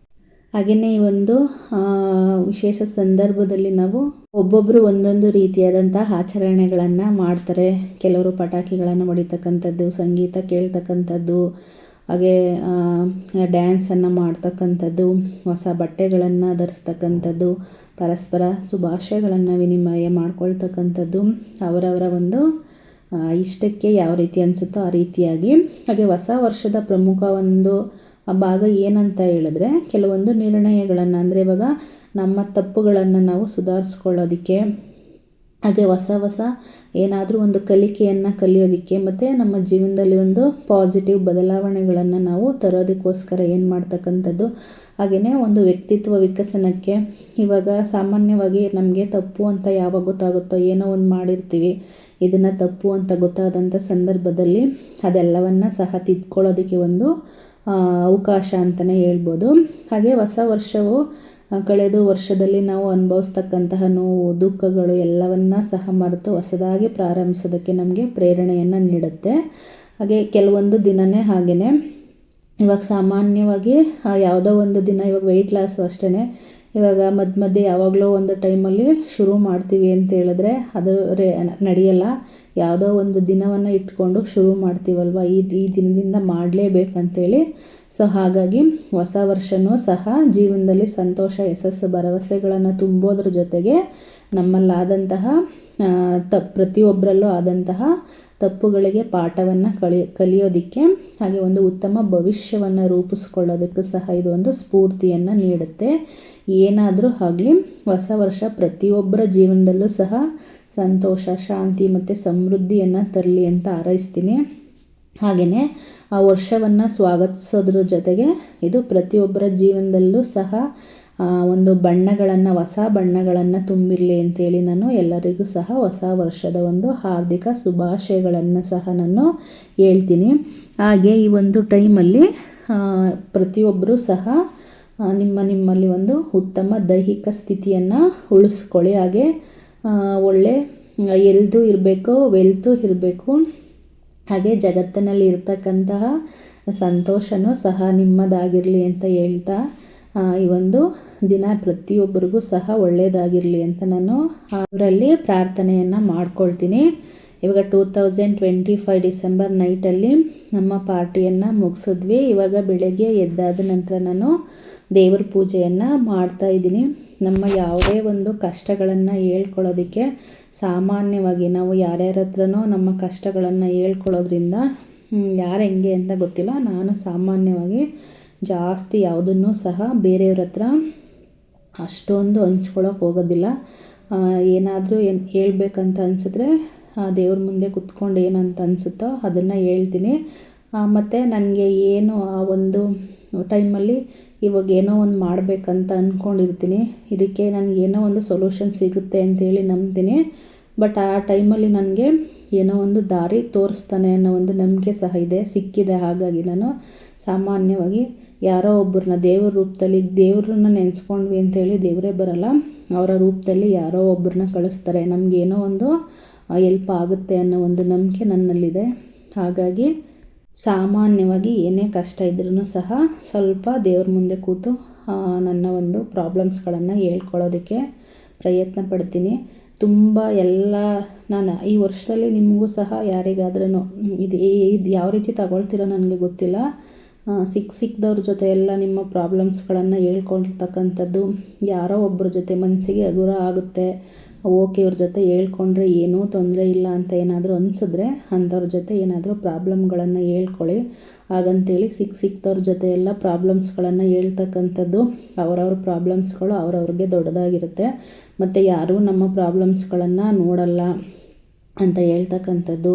ಹಾಗೆಯೇ ಈ ಒಂದು ವಿಶೇಷ ಸಂದರ್ಭದಲ್ಲಿ ನಾವು ಒಬ್ಬೊಬ್ಬರು ಒಂದೊಂದು ರೀತಿಯಾದಂಥ ಆಚರಣೆಗಳನ್ನು ಮಾಡ್ತಾರೆ. ಕೆಲವರು ಪಟಾಕಿಗಳನ್ನು ಹೊಡಿತಕ್ಕಂಥದ್ದು, ಸಂಗೀತ ಕೇಳ್ತಕ್ಕಂಥದ್ದು, ಹಾಗೆ ಡ್ಯಾನ್ಸನ್ನು ಮಾಡ್ತಕ್ಕಂಥದ್ದು, ಹೊಸ ಬಟ್ಟೆಗಳನ್ನು ಧರಿಸ್ತಕ್ಕಂಥದ್ದು, ಪರಸ್ಪರ ಶುಭಾಶಯಗಳನ್ನು ವಿನಿಮಯ ಮಾಡ್ಕೊಳ್ತಕ್ಕಂಥದ್ದು, ಅವರವರ ಒಂದು ಇಷ್ಟಕ್ಕೆ ಯಾವ ರೀತಿ ಅನಿಸುತ್ತೋ ಆ ರೀತಿಯಾಗಿ. ಹಾಗೆ ಹೊಸ ವರ್ಷದ ಪ್ರಮುಖ ಒಂದು ಆ ಭಾಗ ಏನಂತ ಹೇಳಿದ್ರೆ, ಕೆಲವೊಂದು ನಿರ್ಣಯಗಳನ್ನು ಅಂದರೆ ಇವಾಗ ನಮ್ಮ ತಪ್ಪುಗಳನ್ನು ನಾವು ಸುಧಾರಿಸ್ಕೊಳ್ಳೋದಕ್ಕೆ, ಹಾಗೆ ಹೊಸ ಏನಾದರೂ ಒಂದು ಕಲಿಕೆಯನ್ನು ಕಲಿಯೋದಕ್ಕೆ ಮತ್ತು ನಮ್ಮ ಜೀವನದಲ್ಲಿ ಒಂದು ಪಾಸಿಟಿವ್ ಬದಲಾವಣೆಗಳನ್ನು ನಾವು ತರೋದಕ್ಕೋಸ್ಕರ ಏನು ಮಾಡ್ತಕ್ಕಂಥದ್ದು. ಹಾಗೆಯೇ ಒಂದು ವ್ಯಕ್ತಿತ್ವ ವಿಕಸನಕ್ಕೆ, ಇವಾಗ ಸಾಮಾನ್ಯವಾಗಿ ನಮಗೆ ತಪ್ಪು ಅಂತ ಯಾವಾಗ ಗೊತ್ತಾಗುತ್ತೋ, ಏನೋ ಒಂದು ಮಾಡಿರ್ತೀವಿ, ಇದನ್ನು ತಪ್ಪು ಅಂತ ಗೊತ್ತಾದಂಥ ಸಂದರ್ಭದಲ್ಲಿ ಅದೆಲ್ಲವನ್ನು ಸಹ ತಿದ್ಕೊಳ್ಳೋದಕ್ಕೆ ಒಂದು ಅವಕಾಶ ಅಂತಲೇ ಹೇಳ್ಬೋದು. ಹಾಗೆ ಹೊಸ ವರ್ಷವು ಕಳೆದ ವರ್ಷದಲ್ಲಿ ನಾವು ಅನುಭವಿಸ್ತಕ್ಕಂತಹ ನೋವು, ದುಃಖಗಳು ಎಲ್ಲವನ್ನ ಸಹ ಮರೆತು ಹೊಸದಾಗಿ ಪ್ರಾರಂಭಿಸೋದಕ್ಕೆ ನಮಗೆ ಪ್ರೇರಣೆಯನ್ನು ನೀಡುತ್ತೆ. ಹಾಗೆ ಕೆಲವೊಂದು ದಿನವೇ ಹಾಗೆಯೇ ಇವಾಗ ಸಾಮಾನ್ಯವಾಗಿ ಯಾವುದೋ ಒಂದು ದಿನ, ಇವಾಗ ವೆಯ್ಟ್ ಲಾಸು ಅಷ್ಟೇ, ಇವಾಗ ಮಧ್ಯೆ ಯಾವಾಗಲೋ ಒಂದು ಟೈಮಲ್ಲಿ ಶುರು ಮಾಡ್ತೀವಿ ಅಂತ ಹೇಳಿದ್ರೆ ಅದು ನಡೆಯಲ್ಲ. ಯಾವುದೋ ಒಂದು ದಿನವನ್ನು ಇಟ್ಕೊಂಡು ಶುರು ಮಾಡ್ತೀವಲ್ವ, ಈ ದಿನದಿಂದ ಮಾಡಲೇಬೇಕಂತೇಳಿ. ಸೊ ಹಾಗಾಗಿ ಹೊಸ ವರ್ಷವೂ ಸಹ ಜೀವನದಲ್ಲಿ ಸಂತೋಷ, ಯಶಸ್ಸು, ಭರವಸೆಗಳನ್ನು ತುಂಬೋದ್ರ ಜೊತೆಗೆ ನಮ್ಮಲ್ಲಾದಂತಹ ಪ್ರತಿಯೊಬ್ಬರಲ್ಲೂ ಆದಂತಹ ತಪ್ಪುಗಳಿಗೆ ಪಾಠವನ್ನು ಕಲಿಯೋದಕ್ಕೆ, ಹಾಗೆ ಒಂದು ಉತ್ತಮ ಭವಿಷ್ಯವನ್ನು ರೂಪಿಸ್ಕೊಳ್ಳೋದಕ್ಕೂ ಸಹ ಇದು ಒಂದು ಸ್ಫೂರ್ತಿಯನ್ನು ನೀಡುತ್ತೆ. ಏನಾದರೂ ಆಗಲಿ ಹೊಸ ವರ್ಷ ಪ್ರತಿಯೊಬ್ಬರ ಜೀವನದಲ್ಲೂ ಸಹ ಸಂತೋಷ, ಶಾಂತಿ ಮತ್ತು ಸಮೃದ್ಧಿಯನ್ನು ತರಲಿ ಅಂತ ಹಾರೈಸ್ತೀನಿ. ಹಾಗೆಯೇ ಆ ವರ್ಷವನ್ನು ಸ್ವಾಗತಿಸೋದ್ರ ಜೊತೆಗೆ ಇದು ಪ್ರತಿಯೊಬ್ಬರ ಜೀವನದಲ್ಲೂ ಸಹ ಒಂದು ಹೊಸ ಬಣ್ಣಗಳನ್ನು ತುಂಬಿರಲಿ ಅಂತೇಳಿ ನಾನು ಎಲ್ಲರಿಗೂ ಸಹ ಹೊಸ ವರ್ಷದ ಒಂದು ಹಾರ್ದಿಕ ಶುಭಾಶಯಗಳನ್ನು ಸಹ ನಾನು ಹೇಳ್ತೀನಿ. ಹಾಗೆ ಈ ಒಂದು ಟೈಮಲ್ಲಿ ಪ್ರತಿಯೊಬ್ಬರೂ ಸಹ ನಿಮ್ಮಲ್ಲಿ ಒಂದು ಉತ್ತಮ ದೈಹಿಕ ಸ್ಥಿತಿಯನ್ನು ಉಳಿಸ್ಕೊಳ್ಳಿ. ಹಾಗೆ ಒಳ್ಳೆ ಹೆಲ್ತು ಇರಬೇಕು, ವೆಲ್ತು ಇರಬೇಕು. ಹಾಗೆ ಜಗತ್ತಿನಲ್ಲಿ ಇರ್ತಕ್ಕಂತಹ ಸಂತೋಷವೂ ಸಹ ನಿಮ್ಮದಾಗಿರಲಿ ಅಂತ ಹೇಳ್ತಾ, ಈ ಒಂದು ದಿನ ಪ್ರತಿಯೊಬ್ಬರಿಗೂ ಸಹ ಒಳ್ಳೆಯದಾಗಿರಲಿ ಅಂತ ನಾನು ಅವರಲ್ಲಿ ಪ್ರಾರ್ಥನೆಯನ್ನು ಮಾಡ್ಕೊಳ್ತೀನಿ. ಇವಾಗ 2025 ಡಿಸೆಂಬರ್ ನೈಟಲ್ಲಿ ನಮ್ಮ ಪಾರ್ಟಿಯನ್ನು ಮುಗಿಸಿದ್ವಿ. ಇವಾಗ ಬೆಳಗ್ಗೆ ಎದ್ದಾದ ನಂತರ ನಾನು ದೇವ್ರ ಪೂಜೆಯನ್ನು ಮಾಡ್ತಾಯಿದ್ದೀನಿ. ನಮ್ಮ ಯಾವುದೇ ಒಂದು ಕಷ್ಟಗಳನ್ನು ಹೇಳ್ಕೊಳ್ಳೋದಕ್ಕೆ, ಸಾಮಾನ್ಯವಾಗಿ ನಾವು ಯಾರ್ಯಾರ ಹತ್ರನೋ ನಮ್ಮ ಕಷ್ಟಗಳನ್ನು ಹೇಳ್ಕೊಳ್ಳೋದ್ರಿಂದ ಯಾರು ಹೆಂಗೆ ಅಂತ ಗೊತ್ತಿಲ್ಲ, ನಾನು ಸಾಮಾನ್ಯವಾಗಿ ಜಾಸ್ತಿ ಯಾವುದನ್ನು ಸಹ ಬೇರೆಯವ್ರ ಹತ್ರ ಅಷ್ಟೊಂದು ಹಂಚ್ಕೊಳ್ಳೋಕೆ ಹೋಗೋದಿಲ್ಲ. ಏನಾದರೂ ಹೇಳ್ಬೇಕಂತ ಅನಿಸಿದ್ರೆ ದೇವ್ರ ಮುಂದೆ ಕುತ್ಕೊಂಡು ಏನಂತ ಅನಿಸುತ್ತೋ ಅದನ್ನು ಹೇಳ್ತೀನಿ. ಮತ್ತು ನನಗೆ ಏನು ಆ ಒಂದು ಟೈಮಲ್ಲಿ ಇವಾಗ ಏನೋ ಒಂದು ಮಾಡಬೇಕಂತ ಅಂದ್ಕೊಂಡಿರ್ತೀನಿ, ಇದಕ್ಕೆ ನನಗೇನೋ ಒಂದು ಸೊಲ್ಯೂಷನ್ ಸಿಗುತ್ತೆ ಅಂತೇಳಿ ನಂಬ್ತೀನಿ. ಬಟ್ ಆ ಟೈಮಲ್ಲಿ ನನಗೆ ಏನೋ ಒಂದು ದಾರಿ ತೋರಿಸ್ತಾನೆ ಅನ್ನೋ ಒಂದು ನಂಬಿಕೆ ಸಹ ಸಿಕ್ಕಿದೆ. ಹಾಗಾಗಿ ನಾನು ಸಾಮಾನ್ಯವಾಗಿ ಯಾರೋ ಒಬ್ಬರನ್ನ ದೇವ್ರ ರೂಪದಲ್ಲಿ, ದೇವ್ರನ್ನ ನೆನೆಸ್ಕೊಂಡ್ವಿ ಅಂತೇಳಿ ದೇವರೇ ಬರಲ್ಲ, ಅವರ ರೂಪದಲ್ಲಿ ಯಾರೋ ಒಬ್ಬರನ್ನ ಕಳಿಸ್ತಾರೆ, ನಮಗೇನೋ ಒಂದು ಹೆಲ್ಪ್ ಆಗುತ್ತೆ ಅನ್ನೋ ಒಂದು ನಂಬಿಕೆ ನನ್ನಲ್ಲಿದೆ. ಹಾಗಾಗಿ ಸಾಮಾನ್ಯವಾಗಿ ಏನೇ ಕಷ್ಟ ಇದ್ರೂ ಸಹ ಸ್ವಲ್ಪ ದೇವ್ರ ಮುಂದೆ ಕೂತು ನನ್ನ ಒಂದು ಪ್ರಾಬ್ಲಮ್ಸ್ಗಳನ್ನು ಹೇಳ್ಕೊಳ್ಳೋದಕ್ಕೆ ಪ್ರಯತ್ನ ಪಡ್ತೀನಿ. ತುಂಬ ನಾನು ಈ ವರ್ಷದಲ್ಲಿ ನಿಮಗೂ ಸಹ ಯಾರಿಗಾದ್ರೂ ಇದು ಯಾವ ರೀತಿ ತಗೊಳ್ತೀರೋ ನನಗೆ ಗೊತ್ತಿಲ್ಲ, ಸಿಕ್ಕಿದವ್ರ ಜೊತೆ ಎಲ್ಲ ನಿಮ್ಮ ಪ್ರಾಬ್ಲಮ್ಸ್ಗಳನ್ನು ಹೇಳ್ಕೊಂಡಿರ್ತಕ್ಕಂಥದ್ದು, ಯಾರೋ ಒಬ್ಬರ ಜೊತೆ ಮನಸ್ಸಿಗೆ ಹಗುರ ಆಗುತ್ತೆ, ಓಕೆ ಇವ್ರ ಜೊತೆ ಹೇಳ್ಕೊಂಡ್ರೆ ಏನೂ ತೊಂದರೆ ಇಲ್ಲ ಅಂತ ಏನಾದರೂ ಅನಿಸಿದ್ರೆ ಅಂಥವ್ರ ಜೊತೆ ಏನಾದರೂ ಪ್ರಾಬ್ಲಮ್ಗಳನ್ನು ಹೇಳ್ಕೊಳ್ಳಿ. ಹಾಗಂತೇಳಿ ಸಿಕ್ಕಿದವ್ರ ಜೊತೆ ಎಲ್ಲ ಪ್ರಾಬ್ಲಮ್ಸ್ಗಳನ್ನು ಹೇಳ್ತಕ್ಕಂಥದ್ದು, ಅವರವ್ರ ಪ್ರಾಬ್ಲಮ್ಸ್ಗಳು ಅವ್ರವ್ರಿಗೆ ದೊಡ್ಡದಾಗಿರುತ್ತೆ, ಮತ್ತು ಯಾರೂ ನಮ್ಮ ಪ್ರಾಬ್ಲಮ್ಸ್ಗಳನ್ನು ನೋಡಲ್ಲ ಅಂತ ಹೇಳ್ತಕ್ಕಂಥದ್ದು,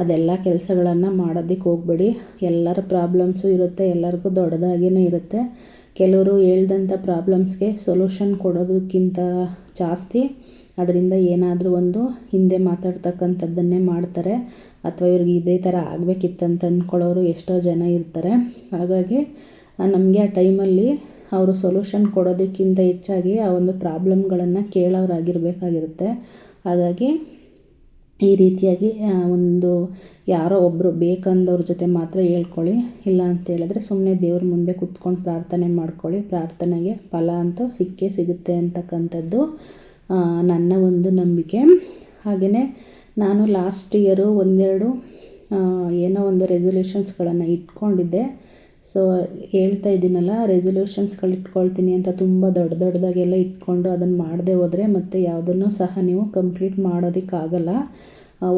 ಅದೆಲ್ಲ ಕೆಲಸಗಳನ್ನು ಮಾಡೋದಕ್ಕೆ ಹೋಗಬೇಡಿ. ಎಲ್ಲರ ಪ್ರಾಬ್ಲಮ್ಸು ಇರುತ್ತೆ, ಎಲ್ಲರಿಗೂ ದೊಡ್ಡದಾಗಿಯೇ ಇರುತ್ತೆ. ಕೆಲವರು ಹೇಳ್ದಂಥ ಪ್ರಾಬ್ಲಮ್ಸ್ಗೆ ಸೊಲ್ಯೂಷನ್ ಕೊಡೋದಕ್ಕಿಂತ ಜಾಸ್ತಿ ಅದರಿಂದ ಏನಾದರೂ ಒಂದು ಹಿಂದೆ ಮಾತಾಡ್ತಕ್ಕಂಥದ್ದನ್ನೇ ಮಾಡ್ತಾರೆ, ಅಥವಾ ಇವ್ರಿಗೆ ಇದೇ ಥರ ಆಗಬೇಕಿತ್ತಂತ ಅಂದ್ಕೊಳ್ಳೋರು ಎಷ್ಟೋ ಜನ ಇರ್ತಾರೆ. ಹಾಗಾಗಿ ನಮಗೆ ಆ ಟೈಮಲ್ಲಿ ಅವರು ಸೊಲ್ಯೂಷನ್ ಕೊಡೋದಕ್ಕಿಂತ ಹೆಚ್ಚಾಗಿ ಆ ಒಂದು ಪ್ರಾಬ್ಲಮ್ಗಳನ್ನು ಕೇಳೋರಾಗಿರಬೇಕಾಗಿರುತ್ತೆ. ಹಾಗಾಗಿ ಈ ರೀತಿಯಾಗಿ ಒಂದು ಯಾರೋ ಒಬ್ಬರು ಬೇಕಂದವ್ರ ಜೊತೆ ಮಾತ್ರ ಹೇಳ್ಕೊಳ್ಳಿ. ಇಲ್ಲ ಅಂತೇಳಿದ್ರೆ ಸುಮ್ಮನೆ ದೇವ್ರ ಮುಂದೆ ಕುತ್ಕೊಂಡು ಪ್ರಾರ್ಥನೆ ಮಾಡ್ಕೊಳ್ಳಿ, ಪ್ರಾರ್ಥನೆಗೆ ಫಲ ಅಂತೂ ಸಿಕ್ಕೇ ಸಿಗುತ್ತೆ ಅಂತಕ್ಕಂಥದ್ದು ನನ್ನ ಒಂದು ನಂಬಿಕೆ. ಹಾಗೆಯೇ ನಾನು ಲಾಸ್ಟ್ ಇಯರು ಒಂದೆರಡು ಏನೋ ಒಂದು ರೆಸಲ್ಯೂಷನ್ಸ್ಗಳನ್ನು ಇಟ್ಕೊಂಡಿದ್ದೆ. ಸೊ ಹೇಳ್ತಾ ಇದ್ದೀನಲ್ಲ, ರೆಸಲ್ಯೂಷನ್ಸ್ಗಳು ಇಟ್ಕೊಳ್ತೀನಿ ಅಂತ ತುಂಬ ದೊಡ್ಡದಾಗೆಲ್ಲ ಇಟ್ಕೊಂಡು ಅದನ್ನು ಮಾಡದೆ ಹೋದರೆ ಮತ್ತೆ ಯಾವುದನ್ನು ಸಹ ನೀವು ಕಂಪ್ಲೀಟ್ ಮಾಡೋದಕ್ಕಾಗಲ್ಲ.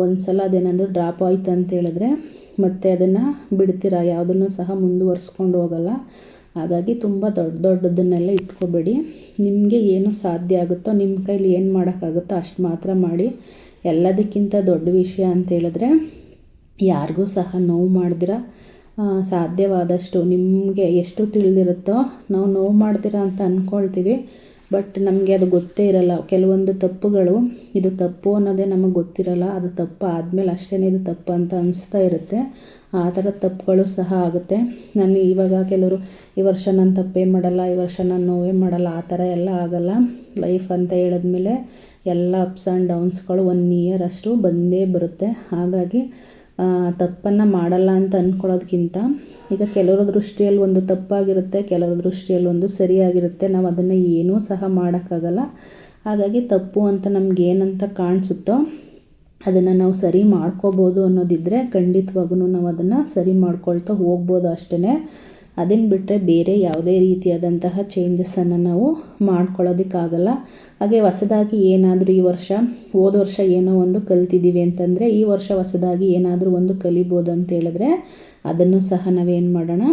ಒಂದು ಸಲ ಅದೇನಾದರೂ ಡ್ರಾಪ್ ಆಯ್ತು ಅಂತ ಹೇಳಿದ್ರೆ ಮತ್ತೆ ಅದನ್ನು ಬಿಡ್ತೀರಾ, ಯಾವುದನ್ನು ಸಹ ಮುಂದುವರಿಸ್ಕೊಂಡು ಹೋಗಲ್ಲ. ಹಾಗಾಗಿ ತುಂಬ ದೊಡ್ಡದನ್ನೆಲ್ಲ ಇಟ್ಕೋಬೇಡಿ. ನಿಮಗೆ ಏನು ಸಾಧ್ಯ ಆಗುತ್ತೋ, ನಿಮ್ಮ ಕೈಲಿ ಏನು ಮಾಡೋಕ್ಕಾಗುತ್ತೋ ಅಷ್ಟು ಮಾತ್ರ ಮಾಡಿ. ಎಲ್ಲದಕ್ಕಿಂತ ದೊಡ್ಡ ವಿಷಯ ಅಂತ ಹೇಳಿದ್ರೆ ಯಾರಿಗೂ ಸಹ ನೋವು ಮಾಡ್ದಿರ ಸಾಧ್ಯವಾದಷ್ಟು ನಿಮಗೆ ಎಷ್ಟು ತಿಳಿದಿರುತ್ತೋ, ನಾವು ನೋವು ಮಾಡ್ದಿರ ಅಂತ ಅಂದ್ಕೊಳ್ತೀವಿ, ಬಟ್ ನಮಗೆ ಅದು ಗೊತ್ತೇ ಇರಲ್ಲ. ಕೆಲವೊಂದು ತಪ್ಪುಗಳು ಇದು ತಪ್ಪು ಅನ್ನೋದೇ ನಮಗೆ ಗೊತ್ತಿರಲ್ಲ. ಅದು ತಪ್ಪು ಆದಮೇಲೆ ಅಷ್ಟೇ ಇದು ತಪ್ಪು ಅಂತ ಅನಿಸ್ತಾ ಇರುತ್ತೆ. ಆ ಥರ ತಪ್ಪುಗಳು ಸಹ ಆಗುತ್ತೆ. ನಾನು ಇವಾಗ ಕೆಲವರು ಈ ವರ್ಷ ನಾನು ತಪ್ಪೇ ಮಾಡಲ್ಲ, ಈ ವರ್ಷ ನಾನು ನೋವೇ ಮಾಡಲ್ಲ, ಆ ಥರ ಎಲ್ಲ ಆಗಲ್ಲ. ಲೈಫ್ ಅಂತ ಹೇಳಿದ್ಮೇಲೆ ಎಲ್ಲ ಅಪ್ಸ್ ಆ್ಯಂಡ್ ಡೌನ್ಸ್ಗಳು 1 ಇಯರ್ ಅಷ್ಟು ಬಂದೇ ಬರುತ್ತೆ. ಹಾಗಾಗಿ ತಪ್ಪನ್ನು ಮಾಡಲ್ಲ ಅಂತ ಅಂದ್ಕೊಳ್ಳೋದಕ್ಕಿಂತ, ಈಗ ಕೆಲವರ ದೃಷ್ಟಿಯಲ್ಲಿ ಒಂದು ತಪ್ಪಾಗಿರುತ್ತೆ, ಕೆಲವರ ದೃಷ್ಟಿಯಲ್ಲಿ ಒಂದು ಸರಿಯಾಗಿರುತ್ತೆ. ನಾವು ಅದನ್ನು ಏನೂ ಸಹ ಮಾಡೋಕ್ಕಾಗಲ್ಲ. ಹಾಗಾಗಿ ತಪ್ಪು ಅಂತ ನಮಗೇನಂತ ಕಾಣಿಸುತ್ತೋ ಅದನ್ನು ನಾವು ಸರಿ ಮಾಡ್ಕೋಬೋದು ಅನ್ನೋದಿದ್ದರೆ ಖಂಡಿತವಾಗೂ ನಾವು ಅದನ್ನು ಸರಿ ಮಾಡ್ಕೊಳ್ತಾ ಹೋಗ್ಬೋದು ಅಷ್ಟೇ. ಅದನ್ನು ಬಿಟ್ಟರೆ ಬೇರೆ ಯಾವುದೇ ರೀತಿಯಾದಂತಹ ಚೇಂಜಸ್ಸನ್ನು ನಾವು ಮಾಡ್ಕೊಳ್ಳೋದಕ್ಕಾಗಲ್ಲ. ಹಾಗೆ ಹೊಸದಾಗಿ ಏನಾದರೂ ಈ ವರ್ಷ ಹೋದ ವರ್ಷ ಏನೋ ಒಂದು ಕಲ್ತಿದ್ದೀವಿ ಅಂತಂದರೆ ಈ ವರ್ಷ ಹೊಸದಾಗಿ ಏನಾದರೂ ಒಂದು ಕಲಿಬೋದು ಅಂತ ಹೇಳಿದ್ರೆ ಅದನ್ನು ಸಹ ನಾವೇನು ಮಾಡೋಣ,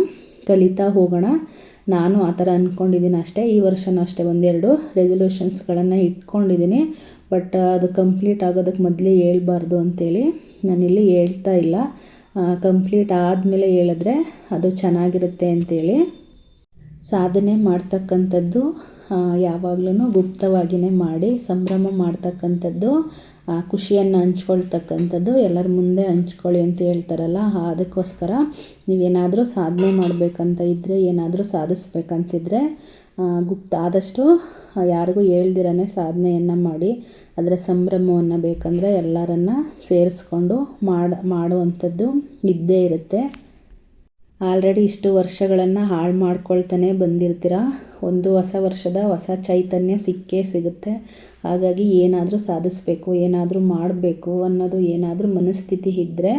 ಕಲಿತಾ ಹೋಗೋಣ. ನಾನು ಆ ಥರ ಅಂದ್ಕೊಂಡಿದ್ದೀನಿ ಅಷ್ಟೇ. ಈ ವರ್ಷನೂ ಅಷ್ಟೇ 1-2 ರೆಸಲ್ಯೂಷನ್ಸ್ಗಳನ್ನು ಇಟ್ಕೊಂಡಿದ್ದೀನಿ. ಬಟ್ ಅದು ಕಂಪ್ಲೀಟ್ ಆಗೋದಕ್ಕೆ ಮೊದಲೇ ಹೇಳ್ಬಾರ್ದು ಅಂಥೇಳಿ ನಾನಿಲ್ಲಿ ಹೇಳ್ತಾ ಇಲ್ಲ. ಕಂಪ್ಲೀಟ್ ಆದಮೇಲೆ ಹೇಳಿದ್ರೆ ಅದು ಚೆನ್ನಾಗಿರುತ್ತೆ ಅಂಥೇಳಿ. ಸಾಧನೆ ಮಾಡ್ತಕ್ಕಂಥದ್ದು ಯಾವಾಗಲೂ ಗುಪ್ತವಾಗಿಯೇ ಮಾಡಿ, ಸಂಭ್ರಮ ಮಾಡ್ತಕ್ಕಂಥದ್ದು, ಖುಷಿಯನ್ನು ಹಂಚ್ಕೊಳ್ತಕ್ಕಂಥದ್ದು ಎಲ್ಲರ ಮುಂದೆ ಹಂಚ್ಕೊಳ್ಳಿ ಅಂತ ಹೇಳ್ತಾರಲ್ಲ. ಅದಕ್ಕೋಸ್ಕರ ನೀವೇನಾದರೂ ಸಾಧನೆ ಮಾಡಬೇಕಂತ ಇದ್ದರೆ, ಏನಾದರೂ ಸಾಧಿಸ್ಬೇಕಂತಿದ್ರೆ ಆದಷ್ಟು ಯಾರಿಗೂ ಹೇಳ್ದಿರನೇ ಸಾಧನೆಯನ್ನು ಮಾಡಿ. ಅದರ ಸಂಭ್ರಮವನ್ನು ಬೇಕಂದರೆ ಎಲ್ಲರನ್ನ ಸೇರಿಸ್ಕೊಂಡು ಮಾಡುವಂಥದ್ದು ಇದ್ದೇ ಇರುತ್ತೆ. ಆಲ್ರೆಡಿ ಇಷ್ಟು ವರ್ಷಗಳನ್ನು ಹಾಳು ಮಾಡ್ಕೊಳ್ತಾನೆ ಬಂದಿರ್ತೀರ. ಒಂದು ಹೊಸ ವರ್ಷದ ಹೊಸ ಚೈತನ್ಯ ಸಿಕ್ಕೇ ಸಿಗುತ್ತೆ. ಹಾಗಾಗಿ ಏನಾದರೂ ಸಾಧಿಸಬೇಕು, ಏನಾದರೂ ಮಾಡಬೇಕು ಅನ್ನೋದು ಏನಾದರೂ ಮನಸ್ಥಿತಿ ಇದ್ದರೆ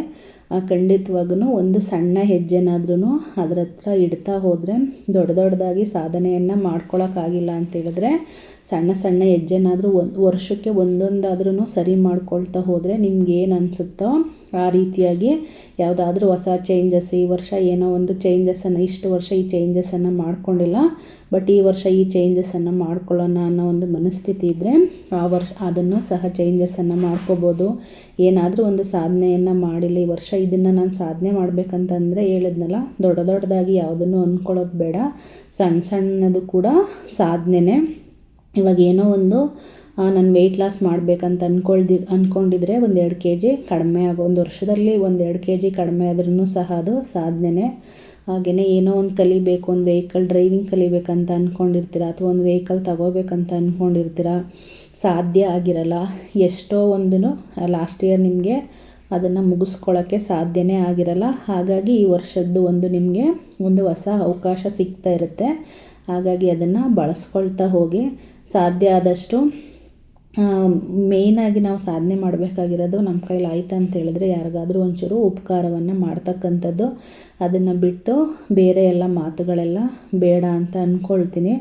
ಖಂಡಿತವಾಗೂ ಒಂದು ಸಣ್ಣ ಹೆಜ್ಜೆನಾದ್ರೂ ಅದರ ಹತ್ರ ಇಡ್ತಾ ಹೋದರೆ, ದೊಡ್ಡದಾಗಿ ಸಾಧನೆಯನ್ನು ಮಾಡ್ಕೊಳಕ್ಕಾಗಿಲ್ಲ ಅಂತೇಳಿದ್ರೆ ಸಣ್ಣ ಸಣ್ಣ ಹೆಜ್ಜೆನಾದರೂ ವರ್ಷಕ್ಕೆ ಒಂದೊಂದಾದ್ರೂ ಸರಿ ಮಾಡ್ಕೊಳ್ತಾ ಹೋದರೆ ನಿಮ್ಗೇನು ಅನಿಸುತ್ತೋ ಆ ರೀತಿಯಾಗಿ ಯಾವುದಾದ್ರೂ ಹೊಸ ಚೇಂಜಸ್, ಈ ವರ್ಷ ಏನೋ ಒಂದು ಚೇಂಜಸನ್ನು, ಇಷ್ಟು ವರ್ಷ ಈ ಚೇಂಜಸನ್ನು ಮಾಡ್ಕೊಂಡಿಲ್ಲ, ಬಟ್ ಈ ವರ್ಷ ಈ ಚೇಂಜಸನ್ನು ಮಾಡ್ಕೊಳ್ಳೋಣ ಅನ್ನೋ ಒಂದು ಮನಸ್ಥಿತಿ ಇದ್ದರೆ ಆ ವರ್ಷ ಅದನ್ನು ಸಹ ಚೇಂಜಸನ್ನು ಮಾಡ್ಕೋಬೋದು. ಏನಾದರೂ ಒಂದು ಸಾಧನೆಯನ್ನು ಮಾಡಿಲ್ಲ ಈ ವರ್ಷ, ಇದನ್ನು ನಾನು ಸಾಧನೆ ಮಾಡಬೇಕಂತಂದರೆ ಹೇಳಿದ್ನಲ್ಲ, ದೊಡ್ಡದಾಗಿ ಯಾವುದನ್ನು ಅಂದ್ಕೊಳ್ಳೋದು ಬೇಡ. ಸಣ್ಣದು ಕೂಡ ಸಾಧನೆನೇ. ಇವಾಗ ಏನೋ ಒಂದು ನಾನು ವೆಯ್ಟ್ ಲಾಸ್ ಮಾಡಬೇಕಂತ ಅಂದ್ಕೊಂಡಿದ್ರೆ 1-2 kg ಕಡಿಮೆ ಒಂದು ವರ್ಷದಲ್ಲಿ 1-2 kg ಕಡಿಮೆ ಆದ್ರೂ ಸಹ ಅದು ಸಾಧನೆನೇ. ಹಾಗೆಯೇ ಏನೋ ಒಂದು ಕಲಿಬೇಕು, ಒಂದು ವೆಹಿಕಲ್ ಡ್ರೈವಿಂಗ್ ಕಲಿಬೇಕಂತ ಅಂದ್ಕೊಂಡಿರ್ತೀರ, ಅಥವಾ ಒಂದು ವೆಹಿಕಲ್ ತಗೋಬೇಕಂತ ಅಂದ್ಕೊಂಡಿರ್ತೀರ, ಸಾಧ್ಯ ಆಗಿರಲ್ಲ. ಎಷ್ಟೋ ಒಂದು ಲಾಸ್ಟ್ ಇಯರ್ ನಿಮಗೆ ಅದನ್ನು ಮುಗಿಸ್ಕೊಳ್ಳೋಕ್ಕೆ ಸಾಧ್ಯನೇ ಆಗಿರಲ್ಲ. ಹಾಗಾಗಿ ಈ ವರ್ಷದ್ದು ನಿಮಗೆ ಒಂದು ಹೊಸ ಅವಕಾಶ ಸಿಗ್ತಾ ಇರುತ್ತೆ. ಹಾಗಾಗಿ ಅದನ್ನು ಬಳಸ್ಕೊಳ್ತಾ ಹೋಗಿ. ಸಾಧ್ಯ ಆದಷ್ಟು ಮೇಯ್ನಾಗಿ ನಾವು ಸಾಧನೆ ಮಾಡಬೇಕಾಗಿರೋದು ನಮ್ಮ ಕೈಲಿ ಆಯ್ತು ಅಂತ ಹೇಳಿದ್ರೆ ಯಾರಿಗಾದರೂ ಒಂಚೂರು ಉಪಕಾರವನ್ನು ಮಾಡ್ತಕ್ಕಂಥದ್ದು. ಅದನ್ನು ಬಿಟ್ಟು ಬೇರೆ ಎಲ್ಲ ಮಾತುಗಳೆಲ್ಲ ಬೇಡ ಅಂತ ಅಂದ್ಕೊಳ್ತೀನಿ.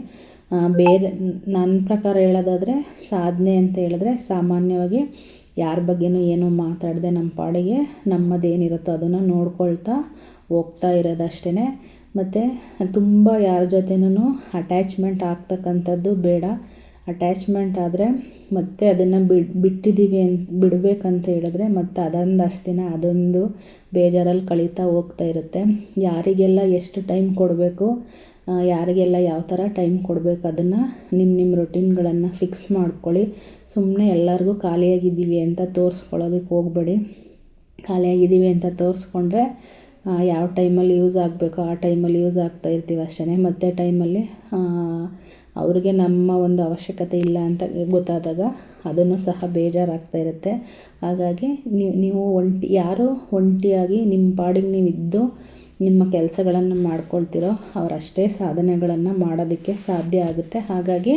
ಬೇರೆ ನನ್ನ ಪ್ರಕಾರ ಹೇಳೋದಾದರೆ ಸಾಧನೆ ಅಂತ ಹೇಳಿದ್ರೆ ಸಾಮಾನ್ಯವಾಗಿ ಯಾರ ಬಗ್ಗೆನೂ ಏನೂ ಮಾತಾಡದೆ ನಮ್ಮ ಪಾಡಿಗೆ ನಮ್ಮದೇನಿರುತ್ತೋ ಅದನ್ನು ನೋಡ್ಕೊಳ್ತಾ ಹೋಗ್ತಾ ಇರೋದಷ್ಟೇ. ಮತ್ತು ತುಂಬ ಯಾರ ಜೊತೆನೂ ಅಟ್ಯಾಚ್ಮೆಂಟ್ ಆಗ್ತಕ್ಕಂಥದ್ದು ಬೇಡ. ಅಟ್ಯಾಚ್ಮೆಂಟ್ ಆದರೆ ಮತ್ತೆ ಅದನ್ನು ಬಿಡಬೇಕಂತ ಹೇಳಿದ್ರೆ ಮತ್ತು ಅದೊಂದಷ್ಟು ದಿನ ಅದೊಂದು ಬೇಜಾರಲ್ಲಿ ಕಳೀತಾ ಹೋಗ್ತಾ ಇರುತ್ತೆ. ಯಾರಿಗೆಲ್ಲ ಎಷ್ಟು ಟೈಮ್ ಕೊಡಬೇಕು, ಯಾರಿಗೆಲ್ಲ ಯಾವ ಥರ ಟೈಮ್ ಕೊಡಬೇಕು ಅದನ್ನು ನಿಮ್ಮ ರೊಟೀನ್ಗಳನ್ನು ಫಿಕ್ಸ್ ಮಾಡ್ಕೊಳ್ಳಿ. ಸುಮ್ಮನೆ ಎಲ್ಲರಿಗೂ ಖಾಲಿಯಾಗಿದ್ದೀವಿ ಅಂತ ತೋರಿಸ್ಕೊಳ್ಳೋದಕ್ಕೆ ಹೋಗಬೇಡಿ. ಖಾಲಿಯಾಗಿದ್ದೀವಿ ಅಂತ ತೋರಿಸ್ಕೊಂಡ್ರೆ ಯಾವ ಟೈಮಲ್ಲಿ ಯೂಸ್ ಆಗಬೇಕೋ ಆ ಟೈಮಲ್ಲಿ ಯೂಸ್ ಆಗ್ತಾ ಇರ್ತೀವಿ ಅಷ್ಟೇ. ಮತ್ತು ಟೈಮಲ್ಲಿ ಅವ್ರಿಗೆ ನಮ್ಮ ಒಂದು ಅವಶ್ಯಕತೆ ಇಲ್ಲ ಅಂತ ಗೊತ್ತಾದಾಗ ಅದನ್ನು ಸಹ ಬೇಜಾರಾಗ್ತಾ ಇರುತ್ತೆ. ಹಾಗಾಗಿ ನೀವು ಯಾರು ಒಂಟಿಯಾಗಿ ನಿಮ್ಮ ಪಾಡಿಗೆ ನೀವು ಇದ್ದು ನಿಮ್ಮ ಕೆಲಸಗಳನ್ನು ಮಾಡ್ಕೊಳ್ತಿರೋ ಅವರಷ್ಟೇ ಸಾಧನೆಗಳನ್ನು ಮಾಡೋದಕ್ಕೆ ಸಾಧ್ಯ ಆಗುತ್ತೆ. ಹಾಗಾಗಿ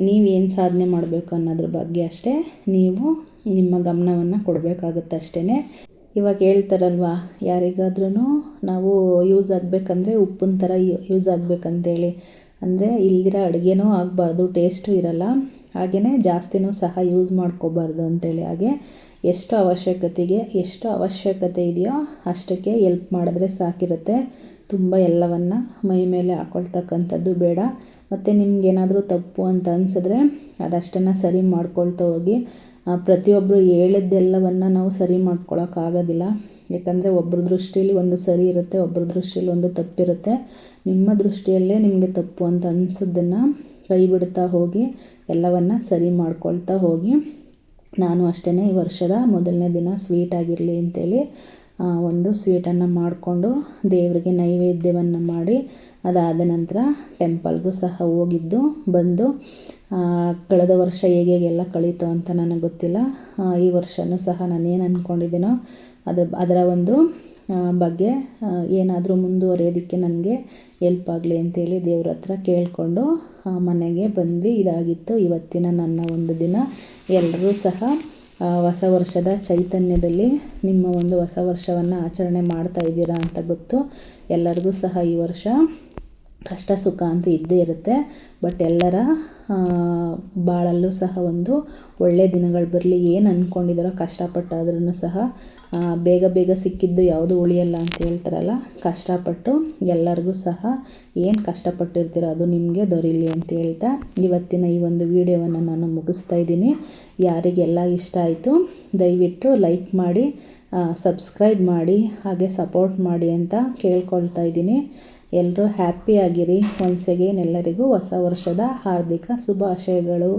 ನೀವೇನು ಸಾಧನೆ ಮಾಡಬೇಕು ಅನ್ನೋದ್ರ ಬಗ್ಗೆ ಅಷ್ಟೇ ನೀವು ನಿಮ್ಮ ಗಮನವನ್ನು ಕೊಡಬೇಕಾಗುತ್ತೆ ಅಷ್ಟೇ. ಇವಾಗ ಹೇಳ್ತಾರಲ್ವ, ಯಾರಿಗಾದ್ರೂ ನಾವು ಯೂಸ್ ಆಗಬೇಕಂದ್ರೆ ಉಪ್ಪಿನ ಥರ ಯೂಸ್ ಆಗಬೇಕಂತೇಳಿ. ಅಂದರೆ ಇಲ್ದಿರೋ ಅಡುಗೆನೂ ಆಗಬಾರ್ದು, ಟೇಸ್ಟು ಇರಲ್ಲ, ಹಾಗೆಯೇ ಜಾಸ್ತಿನೂ ಸಹ ಯೂಸ್ ಮಾಡ್ಕೋಬಾರ್ದು ಅಂಥೇಳಿ. ಹಾಗೆ ಎಷ್ಟು ಅವಶ್ಯಕತೆ ಇದೆಯೋ ಅಷ್ಟಕ್ಕೆ ಎಲ್ಪ್ ಮಾಡಿದ್ರೆ ಸಾಕಿರುತ್ತೆ. ತುಂಬ ಎಲ್ಲವನ್ನು ಮೈ ಮೇಲೆ ಹಾಕ್ಕೊಳ್ತಕ್ಕಂಥದ್ದು ಬೇಡ. ಮತ್ತು ನಿಮಗೇನಾದರೂ ತಪ್ಪು ಅಂತ ಅನಿಸಿದ್ರೆ ಅದಷ್ಟನ್ನು ಸರಿ ಮಾಡ್ಕೊಳ್ತಾ ಹೋಗಿ. ಪ್ರತಿಯೊಬ್ಬರು ಹೇಳಿದ್ದೆಲ್ಲವನ್ನು ನಾವು ಸರಿ ಮಾಡ್ಕೊಳಕ್ಕಾಗೋದಿಲ್ಲ. ಯಾಕಂದರೆ ಒಬ್ಬರ ದೃಷ್ಟಿಯಲ್ಲಿ ಒಂದು ಸರಿ ಇರುತ್ತೆ, ಒಬ್ಬರ ದೃಷ್ಟಿಯಲ್ಲಿ ಒಂದು ತಪ್ಪಿರುತ್ತೆ. ನಿಮ್ಮ ದೃಷ್ಟಿಯಲ್ಲೇ ನಿಮಗೆ ತಪ್ಪು ಅಂತ ಅನಿಸೋದನ್ನು ಕೈ ಬಿಡ್ತಾ ಹೋಗಿ, ಎಲ್ಲವನ್ನು ಸರಿ ಮಾಡ್ಕೊಳ್ತಾ ಹೋಗಿ. ನಾನು ಅಷ್ಟೇ ಈ ವರ್ಷದ ಮೊದಲನೇ ದಿನ ಸ್ವೀಟ್ ಆಗಿರಲಿ ಅಂತೇಳಿ ಒಂದು ಸ್ವೀಟನ್ನು ಮಾಡಿಕೊಂಡು ದೇವರಿಗೆ ನೈವೇದ್ಯವನ್ನು ಮಾಡಿ, ಅದಾದ ನಂತರ ಟೆಂಪಲ್ಗೂ ಸಹ ಹೋಗಿದ್ದು ಬಂದು. ಕಳೆದ ವರ್ಷ ಹೇಗೆಲ್ಲ ಕಳೀತು ಅಂತ ನನಗೆ ಗೊತ್ತಿಲ್ಲ. ಈ ವರ್ಷವೂ ಸಹ ನಾನೇನು ಅಂದ್ಕೊಂಡಿದ್ದೀನೋ ಅದರ ಒಂದು ಬಗ್ಗೆ ಏನಾದರೂ ಮುಂದುವರಿಯೋದಕ್ಕೆ ನನಗೆ ಎಲ್ಪ್ ಆಗಲಿ ಅಂತೇಳಿ ದೇವ್ರ ಹತ್ರ ಕೇಳಿಕೊಂಡು ಮನೆಗೆ ಬಂದ್ವಿ. ಇದಾಗಿತ್ತು ಇವತ್ತಿನ ನನ್ನ ಒಂದು ದಿನ. ಎಲ್ಲರೂ ಸಹ ಹೊಸ ವರ್ಷದ ಚೈತನ್ಯದಲ್ಲಿ ನಿಮ್ಮ ಒಂದು ಹೊಸ ವರ್ಷವನ್ನು ಆಚರಣೆ ಮಾಡ್ತಾ ಇದ್ದೀರಾ ಅಂತ ಗೊತ್ತು. ಎಲ್ಲರಿಗೂ ಸಹ ಈ ವರ್ಷ ಕಷ್ಟ ಸುಖ ಅಂತೂ ಇದ್ದೇ ಇರುತ್ತೆ. ಬಟ್ ಎಲ್ಲರ ಬಾಳಲ್ಲೂ ಸಹ ಒಂದು ಒಳ್ಳೆಯ ದಿನಗಳು ಬರಲಿ. ಏನು ಅಂದ್ಕೊಂಡಿದ್ದಾರೋ ಕಷ್ಟಪಟ್ಟಾದ್ರೂ ಸಹ ಬೇಗ ಸಿಕ್ಕಿದ್ದು ಯಾವುದು ಉಳಿಯಲ್ಲ ಅಂತ ಹೇಳ್ತಾರಲ್ಲ, ಕಷ್ಟಪಟ್ಟು ಎಲ್ಲರಿಗೂ ಸಹ ಏನು ಕಷ್ಟಪಟ್ಟಿರ್ತೀರೋ ಅದು ನಿಮಗೆ ದೊರೀಲಿ ಅಂತ ಹೇಳ್ತಾ ಇವತ್ತಿನ ಈ ಒಂದು ವಿಡಿಯೋವನ್ನು ನಾನು ಮುಗಿಸ್ತಾ ಇದ್ದೀನಿ. ಯಾರಿಗೆಲ್ಲ ಇಷ್ಟ ಆಯಿತು ದಯವಿಟ್ಟು ಲೈಕ್ ಮಾಡಿ, ಸಬ್ಸ್ಕ್ರೈಬ್ ಮಾಡಿ, ಹಾಗೆ ಸಪೋರ್ಟ್ ಮಾಡಿ ಅಂತ ಕೇಳ್ಕೊಳ್ತಾ ಇದ್ದೀನಿ. ಎಲ್ಲರೂ ಹ್ಯಾಪಿಯಾಗಿರಿ. ಒನ್ಸ್ ಅಗೇನ್ ಎಲ್ಲರಿಗೂ ಹೊಸ ವರ್ಷದ ಹಾರ್ದಿಕ ಶುಭಾಶಯಗಳು.